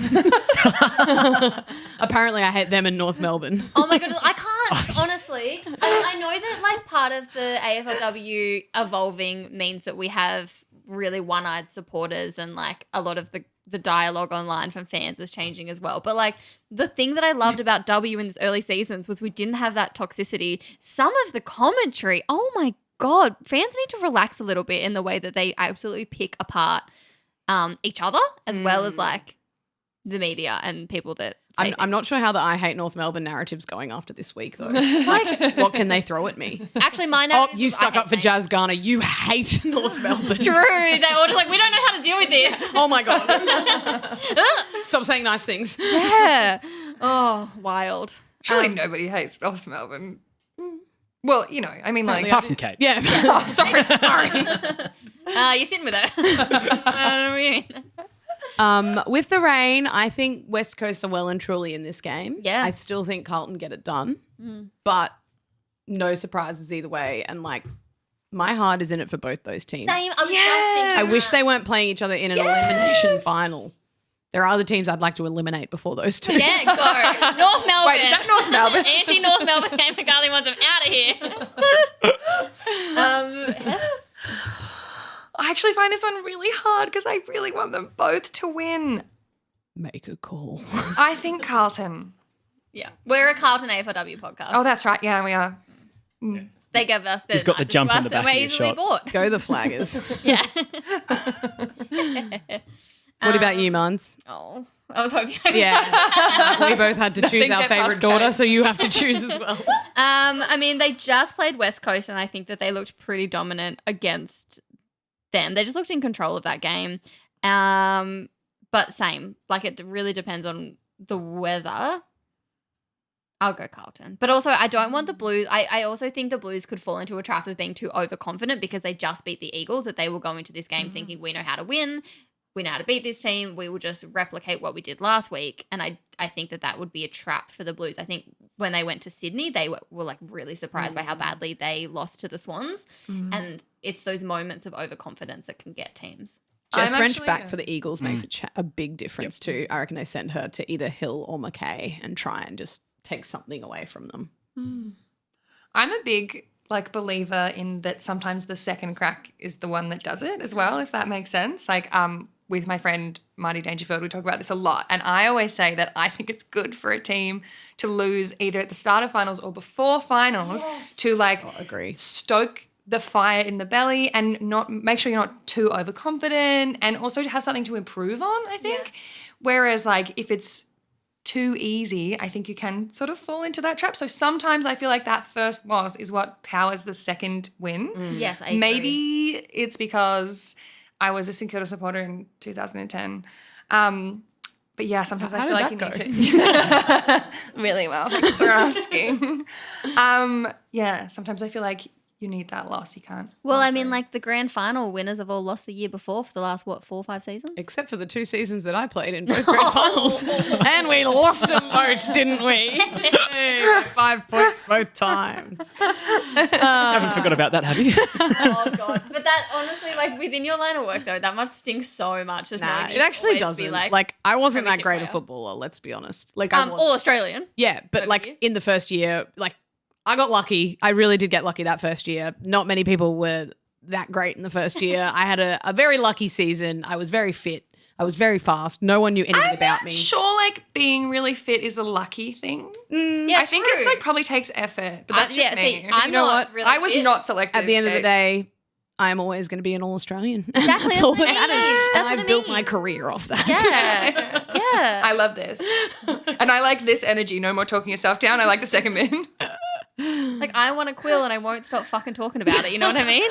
Apparently I hate them in North Melbourne. Oh my goodness, I can't, honestly. I know that like part of the AFLW evolving means that we have really one-eyed supporters and like a lot of the dialogue online from fans is changing as well. But like the thing that I loved about W in these early seasons was we didn't have that toxicity. Some of the commentary, oh my God, fans need to relax a little bit in the way that they absolutely pick apart each other as well as like the media and people that say I'm not sure how the I hate North Melbourne narrative's going after this week though. Like, what can they throw at me? Actually, my Oh, narrative you was, stuck I up for hate Jazz Garner. You hate North Melbourne. True. They were just like, we don't know how to deal with this. Oh my God. Stop saying nice things. Yeah. Oh, wild. Surely nobody hates North Melbourne. Well, you know, I mean, like, Apart from Kate. Yeah. oh, sorry. You're sitting with her. I mean. With the rain, I think West Coast are well and truly in this game. Yeah. I still think Carlton get it done, but no surprises either way. And like, my heart is in it for both those teams. Same. I was just thinking. I wish they weren't playing each other in an elimination final. There are other teams I'd like to eliminate before those two. Yeah, go. North Melbourne. Wait, is that North Melbourne? Anti-North Melbourne. Kate McCarthy wants them out of here. Hess? I actually find this one really hard because I really want them both to win. Make a call. I think Carlton. Yeah. We're a Carlton AFLW podcast. Oh, that's right. Yeah, we are. They give us the You've got the nicest jump to in us the back and we're of your easily shot. bought. Go the Flaggers. Yeah. What about you, Marns? Oh, I was hoping. Yeah. We both had to choose Think our they're favourite past daughter, Kate. so you have to choose as well. I mean, they just played West Coast, and I think that they looked pretty dominant against them. They just looked in control of that game. But same, like it really depends on the weather. I'll go Carlton. But also, I don't want the Blues. I also think the Blues could fall into a trap of being too overconfident because they just beat the Eagles, that they will go into this game thinking we know how to win. We know how to beat this team. We will just replicate what we did last week. And I think that would be a trap for the Blues. I think when they went to Sydney, they were like really surprised by how badly they lost to the Swans. And it's those moments of overconfidence that can get teams. Jess I'm Wrench actually- back for the Eagles makes a big difference too. I reckon they send her to either Hill or McKay and try and just take something away from them. I'm a big believer in that sometimes the second crack is the one that does it as well, if that makes sense. With my friend Marty Dangerfield, we talk about this a lot. And I always say that I think it's good for a team to lose either at the start of finals or before finals to Agree. stoke the fire in the belly and not make sure you're not too overconfident and also to have something to improve on, I think. Whereas if it's too easy, I think you can sort of fall into that trap. So sometimes I feel like that first loss is what powers the second win. Yes, I agree. Maybe it's because I was a St Kilda supporter in 2010. But yeah, sometimes How I feel did like you that need to really well. Thanks for asking. Sometimes I feel like you need that loss. You can't. Well, fall I mean, through. the grand final winners have all lost the year before for the last, 4 or 5 seasons? Except for the 2 seasons that I played in both grand finals. And we lost them both, didn't we? 5 points both times. Haven't forgot about that, have you? Oh, God. But but that honestly, like within your line of work though, that must stink so much. Just Nah, knowing it you actually always be, doesn't. Like I wasn't that premiership great a player. footballer, let's be honest. Like I was. All Australian. Yeah, but over like here. in the first year, like I got lucky. I really did get lucky that first year. Not many people were that great in the first year. I had a very lucky season. I was very fit. I was very fast. No one knew anything I'm about not me. sure like being really fit is a lucky thing. Yeah, I think it's true. like probably takes effort, but that's just yeah, me. see, I'm You know not what? really I was fit. not selected. At the end of the babe. day, I'm always going to be an All-Australian. Exactly, That's all that's that what I matters. mean. And That's what I've I built mean. my career off that. Yeah. Yeah. I love this. And I like this energy. No more talking yourself down. I like the second bit. Like I want to quill and I won't stop fucking talking about it. You know what I mean?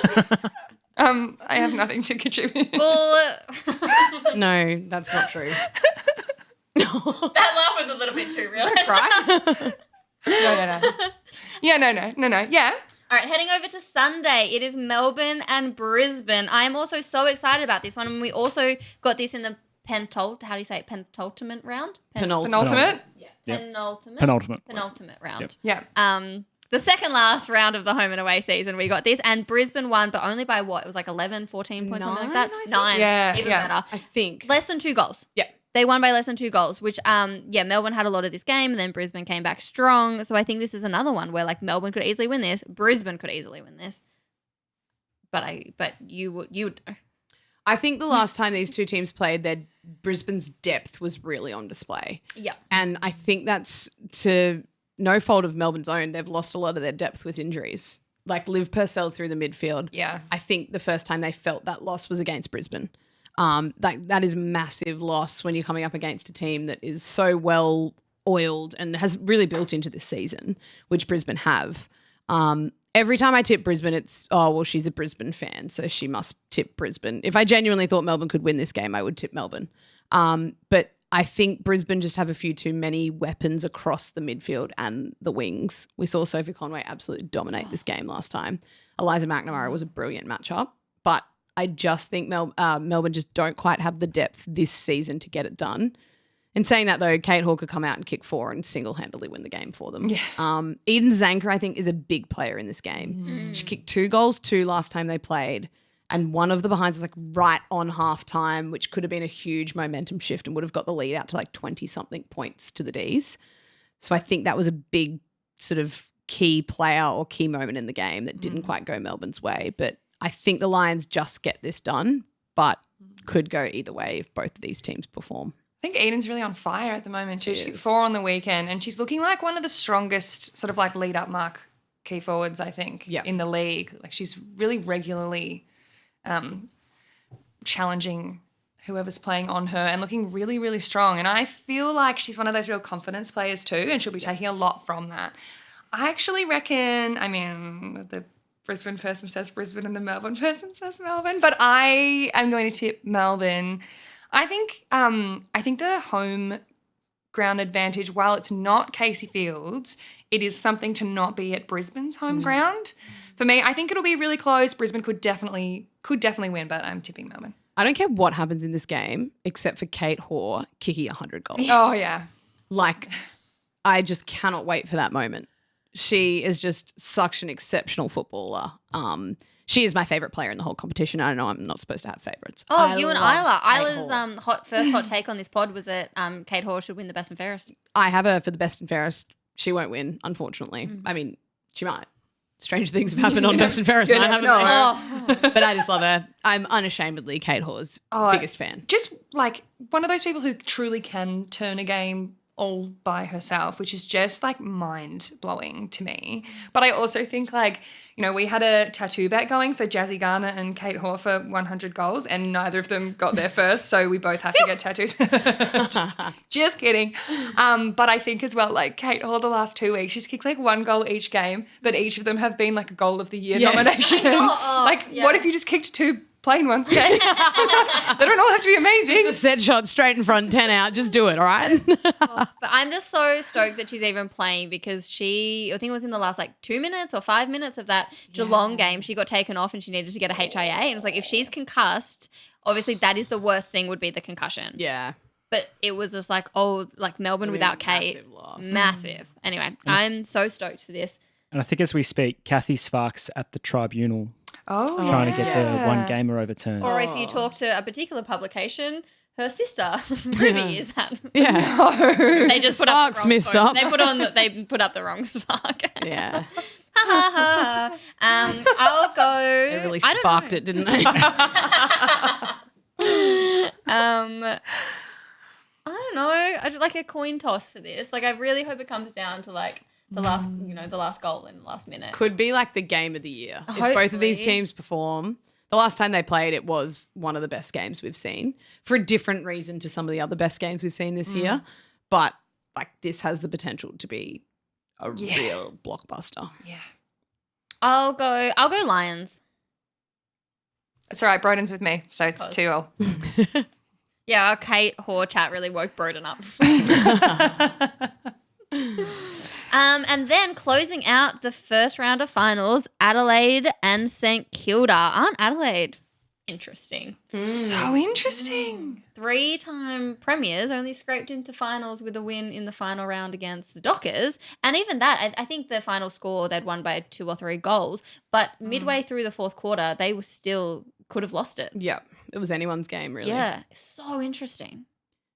I have nothing to contribute. Well, No, that's not true. that laugh was a little bit too real. Right? No. Yeah, no. Yeah. All right, heading over to Sunday. It is Melbourne and Brisbane. I am also so excited about this one. And we also got this in the penultimate round? Penultimate. Yeah. Yep. Penultimate round. Yeah. The second last round of the home and away season, we got this. And Brisbane won, but only by what? It was like 11, 14 points, something like that? 9, I think. 9. Yeah, Even yeah. better. I think. Less than 2 goals. Yeah. They won by less than 2 goals, which, Melbourne had a lot of this game, and then Brisbane came back strong. So I think this is another one where, like, Melbourne could easily win this. Brisbane could easily win this. But you would. I think the last time these two teams played, Brisbane's depth was really on display. Yeah. And I think that's to no fault of Melbourne's own. They've lost a lot of their depth with injuries. Like Liv Purcell through the midfield. Yeah. I think the first time they felt that loss was against Brisbane. That is a massive loss when you're coming up against a team that is so well oiled and has really built into this season, which Brisbane have. Every time I tip Brisbane, it's, she's a Brisbane fan, so she must tip Brisbane. If I genuinely thought Melbourne could win this game, I would tip Melbourne. But I think Brisbane just have a few too many weapons across the midfield and the wings. We saw Sophie Conway absolutely dominate this game last time. Eliza McNamara was a brilliant matchup, but I just think Melbourne just don't quite have the depth this season to get it done. In saying that, though, Kate Hawke could come out and kick 4 and single-handedly win the game for them. Yeah. Eden Zanker, I think, is a big player in this game. She kicked 2 goals, 2 last time they played, and one of the behinds is like right on half-time, which could have been a huge momentum shift and would have got the lead out to like 20-something points to the Ds. So I think that was a big sort of key player or key moment in the game that didn't quite go Melbourne's way. But I think the Lions just get this done, but could go either way if both of these teams perform. I think Eden's really on fire at the moment too. She She kicked is. 4 on the weekend, and she's looking like one of the strongest sort of like lead-up mark key forwards, I think, in the league. Like she's really regularly challenging whoever's playing on her and looking really, really strong. And I feel like she's one of those real confidence players too, and she'll be taking a lot from that. I actually reckon, the Brisbane person says Brisbane and the Melbourne person says Melbourne, but I am going to tip Melbourne. I think the home ground advantage, while it's not Casey Fields, it is something to not be at Brisbane's home ground. For me, I think it'll be really close. Brisbane could definitely win, but I'm tipping Melbourne. I don't care what happens in this game except for Kate Hoare kicking 100 goals. Oh yeah. Like, I just cannot wait for that moment. She is just such an exceptional footballer. She is my favorite player in the whole competition. I know I'm not supposed to have favorites. Oh, you and love Isla. Kate Isla's Hoare. first hot take on this pod was that Kate Hoare should win the best and fairest. I have her for the best and fairest. She won't win, unfortunately. I mean, she might. Strange things have happened on best and fairest. Good And I enough. haven't but I just love her. I'm unashamedly Kate Hoare's biggest fan. Just like one of those people who truly can turn a game all by herself, which is just like mind blowing to me. But I also think we had a tattoo bet going for Jazzy Garner and Kate Hoare for 100 goals, and neither of them got there first, so we both have to get tattoos. just kidding. But I think as well, like Kate Hoare the last 2 weeks, she's kicked like 1 goal each game, but each of them have been like a goal of the year nomination. What if you just kicked 2 plain ones, okay? They don't all have to be amazing. Just a set shot straight in front, 10 out. Just do it, all right? But I'm just so stoked that she's even playing because I think it was in the last 2 minutes or 5 minutes of that Geelong game, she got taken off and she needed to get a HIA. And it's like, if she's concussed, obviously that is the worst thing would be the concussion. Yeah. But it was just Melbourne without Kate. Massive loss. Massive. Anyway, I'm so stoked for this. And I think as we speak, Kathy Sparks at the tribunal Oh, trying to get the yeah. one gamer overturned. Or if you talk to a particular publication, her sister Ruby is that. Yeah. No. They just put up the Sparks wrong missed quote. up. They put up the wrong spark. Yeah. Ha ha ha. I'll go. They really I don't sparked know. it, didn't they? I don't know. I just like a coin toss for this. Like I really hope it comes down to like the last, the last goal in the last minute. Could be like the game of the year. If both of these Hopefully. teams perform. The last time they played, it was one of the best games we've seen for a different reason to some of the other best games we've seen this year. But like this has the potential to be a real blockbuster. Yeah. I'll go Lions. It's all right. Broden's with me, so it's 2-0. Yeah, our Kate Hoare chat really woke Broden up. And then closing out the first round of finals, Adelaide and St Kilda. Aren't Adelaide interesting? So interesting. 3-time premiers only scraped into finals with a win in the final round against the Dockers. And even that, I think the final score, they'd won by 2 or 3 goals. But midway through the fourth quarter, they were still could have lost it. Yeah. It was anyone's game, really. Yeah, so interesting.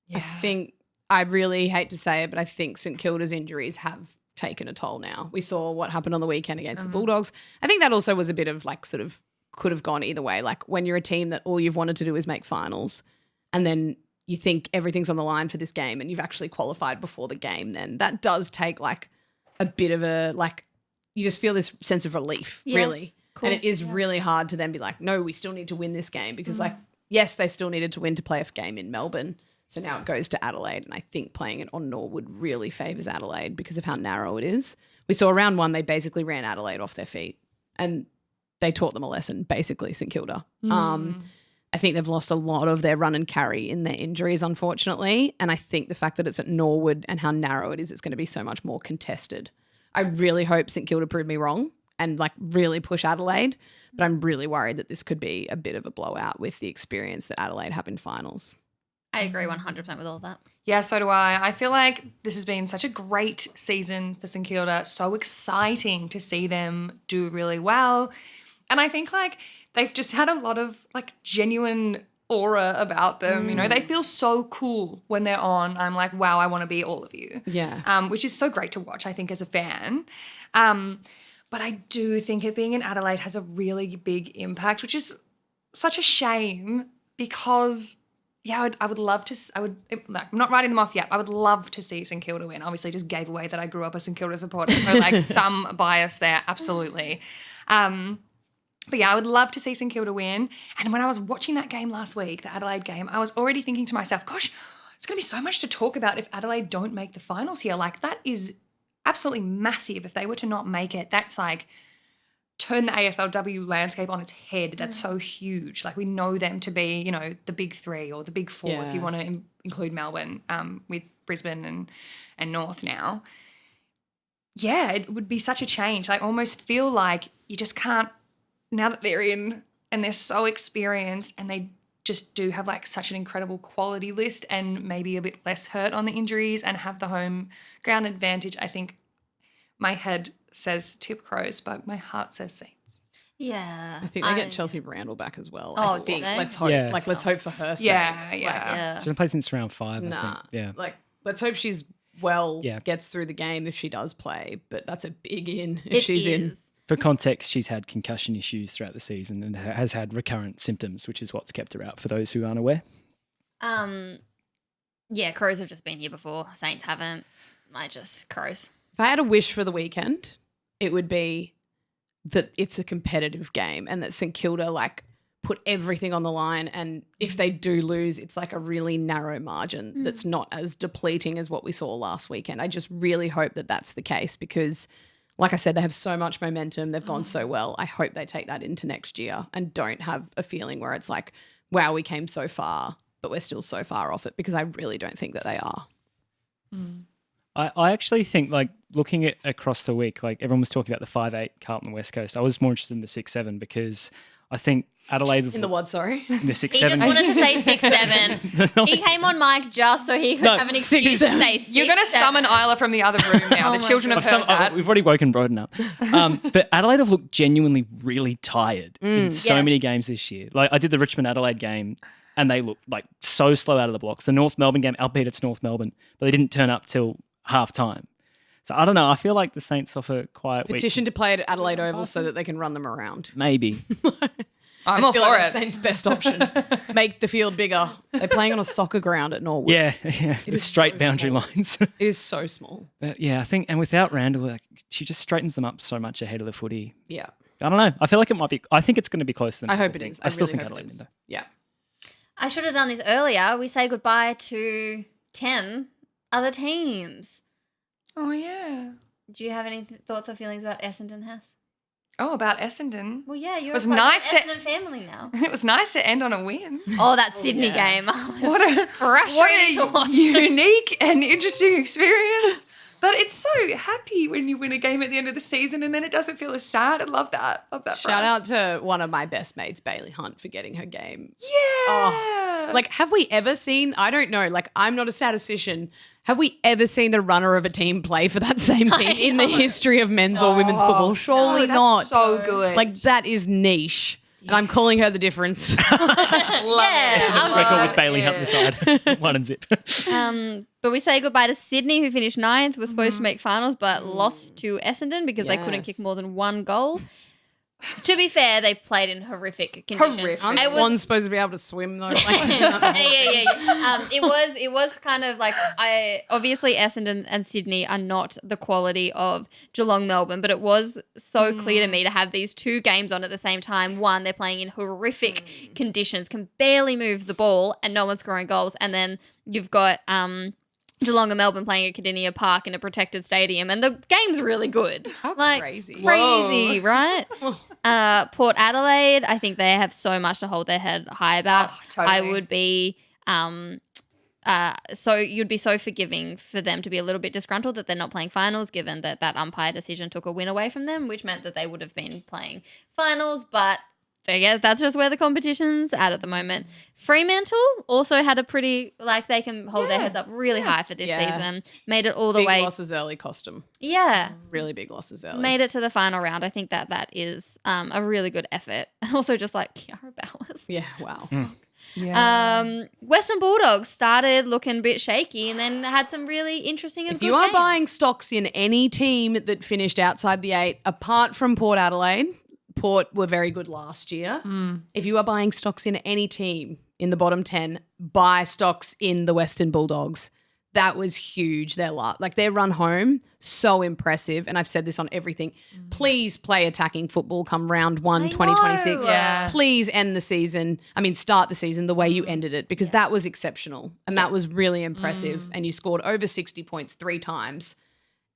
Yeah. I think, I really hate to say it, but I think St Kilda's injuries have taken a toll now. We saw what happened on the weekend against the Bulldogs. I think that also was a bit of like sort of could have gone either way. Like when you're a team that all you've wanted to do is make finals and then you think everything's on the line for this game and you've actually qualified before the game, then that does take like a bit of a, like, you just feel this sense of relief, Yes, really. cool. And it is really hard to then be like, no, we still need to win this game because like, yes, they still needed to win to play a game in Melbourne. So now it goes to Adelaide, and I think playing it on Norwood really favours Adelaide because of how narrow it is. We saw round 1, they basically ran Adelaide off their feet and they taught them a lesson, basically, St Kilda. I think they've lost a lot of their run and carry in their injuries, unfortunately, and I think the fact that it's at Norwood and how narrow it is, it's going to be so much more contested. I really hope St Kilda prove me wrong and like really push Adelaide, but I'm really worried that this could be a bit of a blowout with the experience that Adelaide have in finals. I agree 100% with all that. Yeah, so do I. I feel like this has been such a great season for St Kilda. So exciting to see them do really well. And I think like they've just had a lot of like genuine aura about them. You know, they feel so cool when they're on. I'm like, wow, I want to be all of you. Yeah. Which is so great to watch, I think, as a fan. But I do think it being in Adelaide has a really big impact, which is such a shame because yeah, I would love to. I'm not writing them off yet. I would love to see St Kilda win. Obviously, just gave away that I grew up a St Kilda supporter, so like some bias there, absolutely. But yeah, I would love to see St Kilda win. And when I was watching that game last week, the Adelaide game, I was already thinking to myself, gosh, it's going to be so much to talk about if Adelaide don't make the finals here. Like that is absolutely massive. If they were to not make it, that's like turn the AFLW landscape on its head. That's so huge. Like we know them to be, you know, the big 3 or the big 4 if you want to include Melbourne with Brisbane and North now. Yeah, it would be such a change. I almost feel like you just can't, now that they're in and they're so experienced and they just do have like such an incredible quality list and maybe a bit less hurt on the injuries and have the home ground advantage, I think my head says Tip Crows, but my heart says Saints. Yeah. I think they get Chelsea Randall back as well. Oh, I think. do they? Let's hope. Yeah. Like, let's hope for her sake. Yeah. She hasn't played since round 5, I Nah. think. Yeah. Like, let's hope she's gets through the game if she does play. But that's a big in if she's in. For context, she's had concussion issues throughout the season and has had recurrent symptoms, which is what's kept her out for those who aren't aware. Yeah, Crows have just been here before. Saints haven't. Crows. If I had a wish for the weekend, it would be that it's a competitive game and that St Kilda like put everything on the line, and if they do lose, it's like a really narrow margin that's not as depleting as what we saw last weekend. I just really hope that that's the case because, like I said, they have so much momentum. They've gone so well. I hope they take that into next year and don't have a feeling where it's like, wow, we came so far, but we're still so far off it, because I really don't think that they are. I actually think, like, looking at across the week, like everyone was talking about the 5-8 Carlton West Coast. I was more interested in the 6-7 because I think Adelaide In the what? Sorry. in the 6-7. He just wanted to say 6-7. He came on mic just so he could have an excuse to say 6-7. You're going to summon Isla from the other room now. Oh The my children have heard that. We've already woken Broden up. But Adelaide have looked genuinely really tired in so Yes. many games this year. Like I did the Richmond Adelaide game and they looked like so slow out of the blocks. The North Melbourne game, albeit it's North Melbourne, but they didn't turn up till half time. So I don't know. I feel like the Saints off a quiet week. Petition to play at Adelaide Oval so that they can run them around. Maybe. I'm all I feel for like it. that's Saints' best option. Make the field bigger. They're playing on a soccer ground at Norwood. Yeah. The is straight so boundary small. lines. It is so small. But yeah, I think, and without Randall, like, she just straightens them up so much ahead of the footy. Yeah. I don't know. I feel like it might be. I think it's going to be closer than I hope people it think. is. I still really think hope it Adelaide is. win though. Yeah. I should have done this earlier. We say goodbye to 10 other teams. Oh, yeah. Do you have any thoughts or feelings about Essendon, Hess? Oh, about Essendon. Well, yeah, you're was a part nice of to- the Essendon family now. It was nice to end on a win. Oh, that Sydney yeah. game. What a frustrating to watch. unique and interesting experience. But it's so happy when you win a game at the end of the season and then it doesn't feel as sad. I love that. Love that for Shout us. out to one of my best mates, Bailey Hunt, for getting her game. Yeah. Like, have we ever seen, I don't know, like, I'm not a statistician. Have we ever seen the runner of a team play for that same team in the history of men's or women's football? Surely that's not. so good. Like, that is niche. And I'm calling her the difference. love Yeah, it. Essendon's record was love Bailey it. Hunt the side. One and zip. But we say goodbye to Sydney, who finished 9th, was supposed to make finals, but lost to Essendon because they couldn't kick Yes. more than one goal. To be fair, they played in horrific conditions. Horrific. Aren't It was- Swans supposed to be able to swim, though? Like, yeah. It was kind of like obviously Essendon and Sydney are not the quality of Geelong, Melbourne, but it was so clear to me to have these two games on at the same time. One, they're playing in horrific conditions, can barely move the ball, and no one's scoring goals, and then you've got Geelong and Melbourne playing at Cardinia Park in a protected stadium, and the game's really good. How Like, crazy. Crazy, right? Port Adelaide, I think they have so much to hold their head high about. Oh, totally. I would be so you'd be so forgiving for them to be a little bit disgruntled that they're not playing finals, given that that umpire decision took a win away from them, which meant that they would have been playing finals, but I guess that's just where the competition's at the moment. Fremantle also had a pretty, like, they can hold their heads up really high for this Yeah. season. Made it all the Big way. losses early cost them. Yeah. Really big losses early. Made it to the final round. I think that is a really good effort. And also just like Kiara Bowers. Yeah, wow. Yeah. Western Bulldogs started looking a bit shaky and then had some really interesting and If good you are games. buying stocks in any team that finished outside the 8, apart from Port Adelaide, Port were very good last year. If you are buying stocks in any team in the bottom 10, buy stocks in the Western Bulldogs. That was huge. Their run home, so impressive. And I've said this on everything. Please play attacking football come round 1, I 2026. know. Yeah. Please start the season the way you ended it, because that was exceptional. And that was really impressive. And you scored over 60 points 3 times.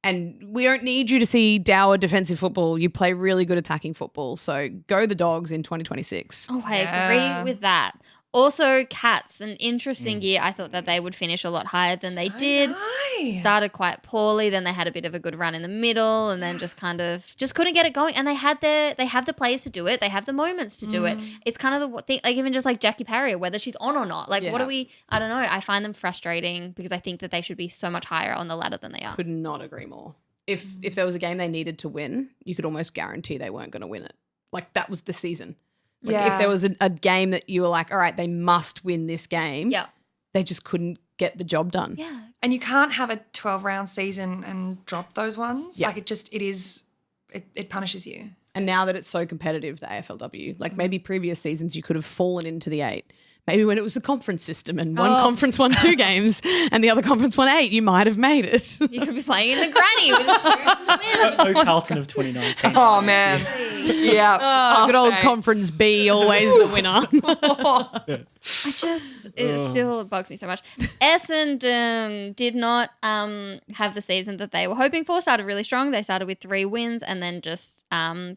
And we don't need you to see dour defensive football. You play really good attacking football. So go the Dogs in 2026. Oh, I Yeah. agree with that. Also, Cats, an interesting year. I thought that they would finish a lot higher than they did. Started quite poorly, then they had a bit of a good run in the middle, and then just couldn't get it going. And they have the players to do it. They have the moments to do it. It's kind of the thing, like even just like Jackie Parrier, whether she's on or not. Like, what Yeah. do we? I don't know. I find them frustrating because I think that they should be so much higher on the ladder than they are. Could not agree more. If there was a game they needed to win, you could almost guarantee they weren't going to win it. Like, that was the season. Like, Yeah. if there was a game that you were like, all right, they must win this game, Yeah, they just couldn't get the job done. yeah. And you can't have a 12-round season and drop those ones. Yeah. Like it punishes you. And now that it's so competitive, the AFLW, like maybe previous seasons you could have fallen into the 8. Maybe when it was the conference system and one conference won 2 games and the other conference won 8, you might have made it. You could be playing in the granny with 2 wins. Oh, Carlton of 2019. Oh, man. Yeah. Oh, good old same. Conference B, always the winner. It still bugs me so much. Essendon did not have the season that they were hoping for. Started really strong. They started with 3 wins and then just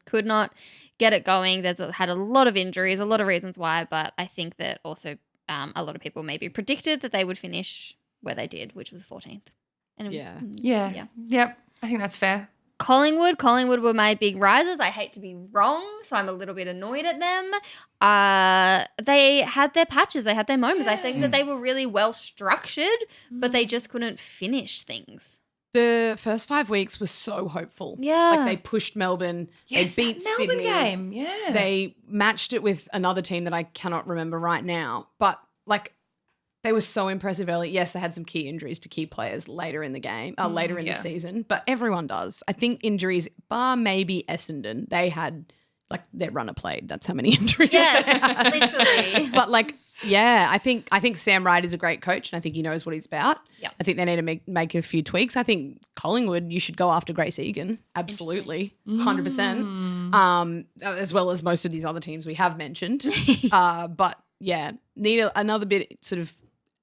could not get it going. Had a lot of injuries, a lot of reasons why, but I think that also a lot of people maybe predicted that they would finish where they did, which was 14th. And Yeah. Yeah. Yeah. Yep. I think that's fair. Collingwood. Collingwood were my big risers. I hate to be wrong, so I'm a little bit annoyed at them. They had their patches. They had their moments. I think that they were really well structured, but they just couldn't finish things. The first 5 weeks was so hopeful. Yeah. Like they pushed Melbourne. Yes, they beat that Melbourne Sydney. game. Yeah. They matched it with another team that I cannot remember right now. But like they were so impressive early. Yes, they had some key injuries to key players later in the game, later in the season. But everyone does. I think injuries, bar maybe Essendon, they had like their runner played. That's how many injuries. Yes, they had. literally. But like, yeah, I think Sam Wright is a great coach and I think he knows what he's about. Yep. I think they need to make a few tweaks. I think Collingwood, you should go after Grace Egan. Absolutely. 100%. As well as most of these other teams we have mentioned. But yeah, need another bit sort of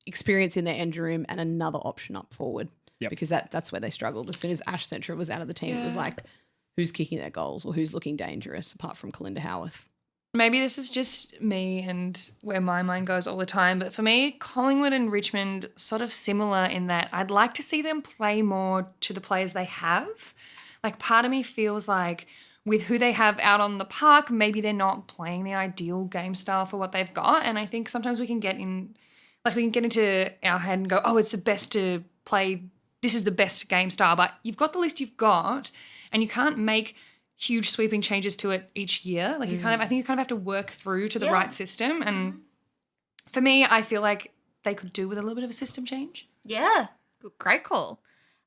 experience in their engine room and another option up forward. Yep. Because that's where they struggled. As soon as Ash Centra was out of the team, it was like, who's kicking their goals or who's looking dangerous apart from Kalinda Howarth? Maybe this is just me and where my mind goes all the time, but for me, Collingwood and Richmond sort of similar in that I'd like to see them play more to the players they have. Like part of me feels like with who they have out on the park, maybe they're not playing the ideal game style for what they've got. And I think sometimes we can get into our head and go, oh, it's the best to play. This is the best game style, but you've got the list you've got and you can't make huge sweeping changes to it each year. Like I think you kind of have to work through to the right system. And for me, I feel like they could do with a little bit of a system change. Yeah, great call.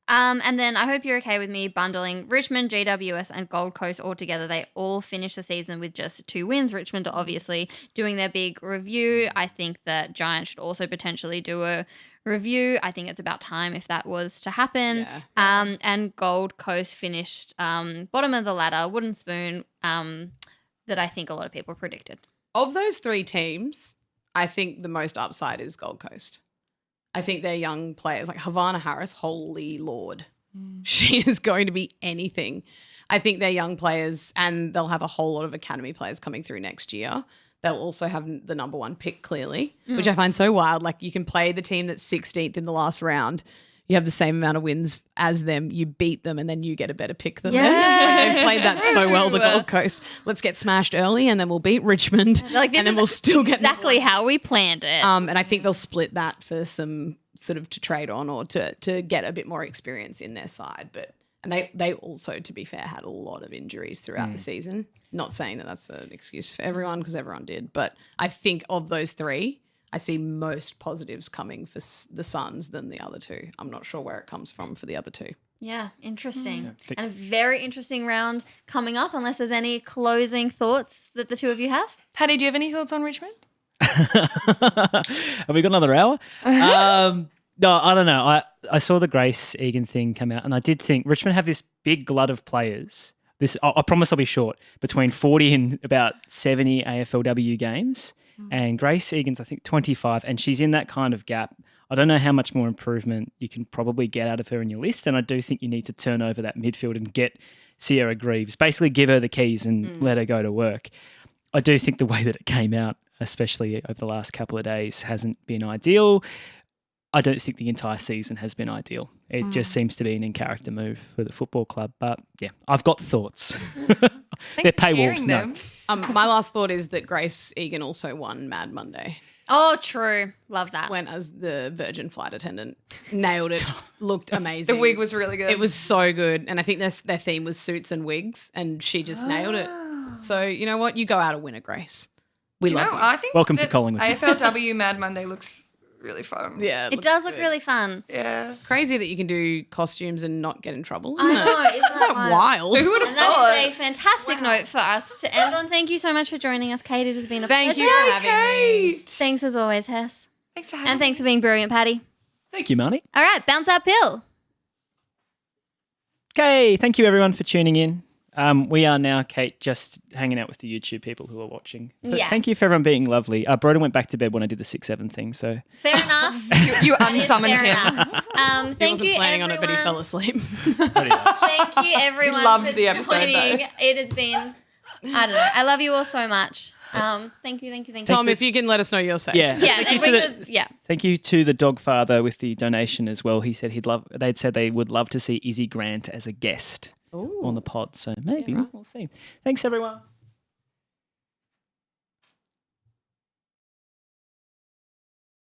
And then I hope you're okay with me bundling Richmond, GWS, and Gold Coast all together. They all finished the season with just 2 wins. Richmond are obviously doing their big review. I think that Giants should also potentially do a review. I think it's about time if that was to happen. Yeah. And Gold Coast finished bottom of the ladder, wooden spoon, that I think a lot of people predicted. Of those 3 teams, I think the most upside is Gold Coast. I think they're young players like Havana Harris, holy Lord. She is going to be anything. I think they're young players and they'll have a whole lot of academy players coming through next year. They'll also have the number 1 pick clearly, which I find so wild. Like you can play the team that's 16th in the last round. You have the same amount of wins as them. You beat them and then you get a better pick than them. Like, they've played that so well, the Gold Coast. Let's get smashed early and then we'll beat Richmond and then we'll still get exactly how we planned it. and I think they'll split that for some sort of to trade on or to get a bit more experience in their side. And they also, to be fair, had a lot of injuries throughout the season. Not saying that that's an excuse for everyone because everyone did. But I think of those 3, I see most positives coming for the Suns than the other 2. I'm not sure where it comes from for the other 2. Yeah, interesting. And a very interesting round coming up, unless there's any closing thoughts that the 2 of you have. Paddy, do you have any thoughts on Richmond? Have we got another hour? No, I don't know. I saw the Grace Egan thing come out and I did think Richmond have this big glut of players. I promise I'll be short, between 40 and about 70 AFLW games. And Grace Egan's, I think, 25, and she's in that kind of gap. I don't know how much more improvement you can probably get out of her in your list, and I do think you need to turn over that midfield and get Sierra Greaves. Basically give her the keys and let her go to work. I do think the way that it came out, especially over the last couple of days, hasn't been ideal. I don't think the entire season has been ideal. It just seems to be an in-character move for the football club. But, yeah, I've got thoughts. They're paywalled. No. My last thought is that Grace Egan also won Mad Monday. Oh, true. Love that. Went as the Virgin flight attendant. Nailed it. Looked amazing. The wig was really good. It was so good. And I think their theme was suits and wigs and she just nailed it. So, you know what? You go out a winner, Grace. We love you. I think Welcome to Collingwood. AFLW Mad Monday looks really fun. Yeah. It does look really fun. Yeah. crazy that you can do costumes and not get in trouble. I know, isn't that Wild. Who would have And thought? that is a fantastic note for us to end on. Thank you so much for joining us, Kate. It has been a Thank pleasure. you for having me. Kate. Thanks as always, Hess. Thanks for having And me. thanks for being brilliant, Patty. Thank you, Marnie. All right, bounce that pill. Okay, thank you everyone for tuning in. We are now, Kate, just hanging out with the YouTube people who are watching. But Yes. Thank you for everyone being lovely. Broden went back to bed when I did the 6-7 thing, so Fair enough. You That is unsummoned fair him. enough. He Thank wasn't you, planning everyone. on it, but he fell asleep. pretty much. Thank you, everyone, loved for the episode, joining. though. It has been, I don't know. I love you all so much. Thank you. Tom, if you can let us know you're safe. Yeah. Yeah, Thank you and to bring the- the, yeah. Thank you to the dog father with the donation as well. He said they'd said they would love to see Izzy Grant as a guest. on the pod. So maybe right. we'll see. Thanks, everyone.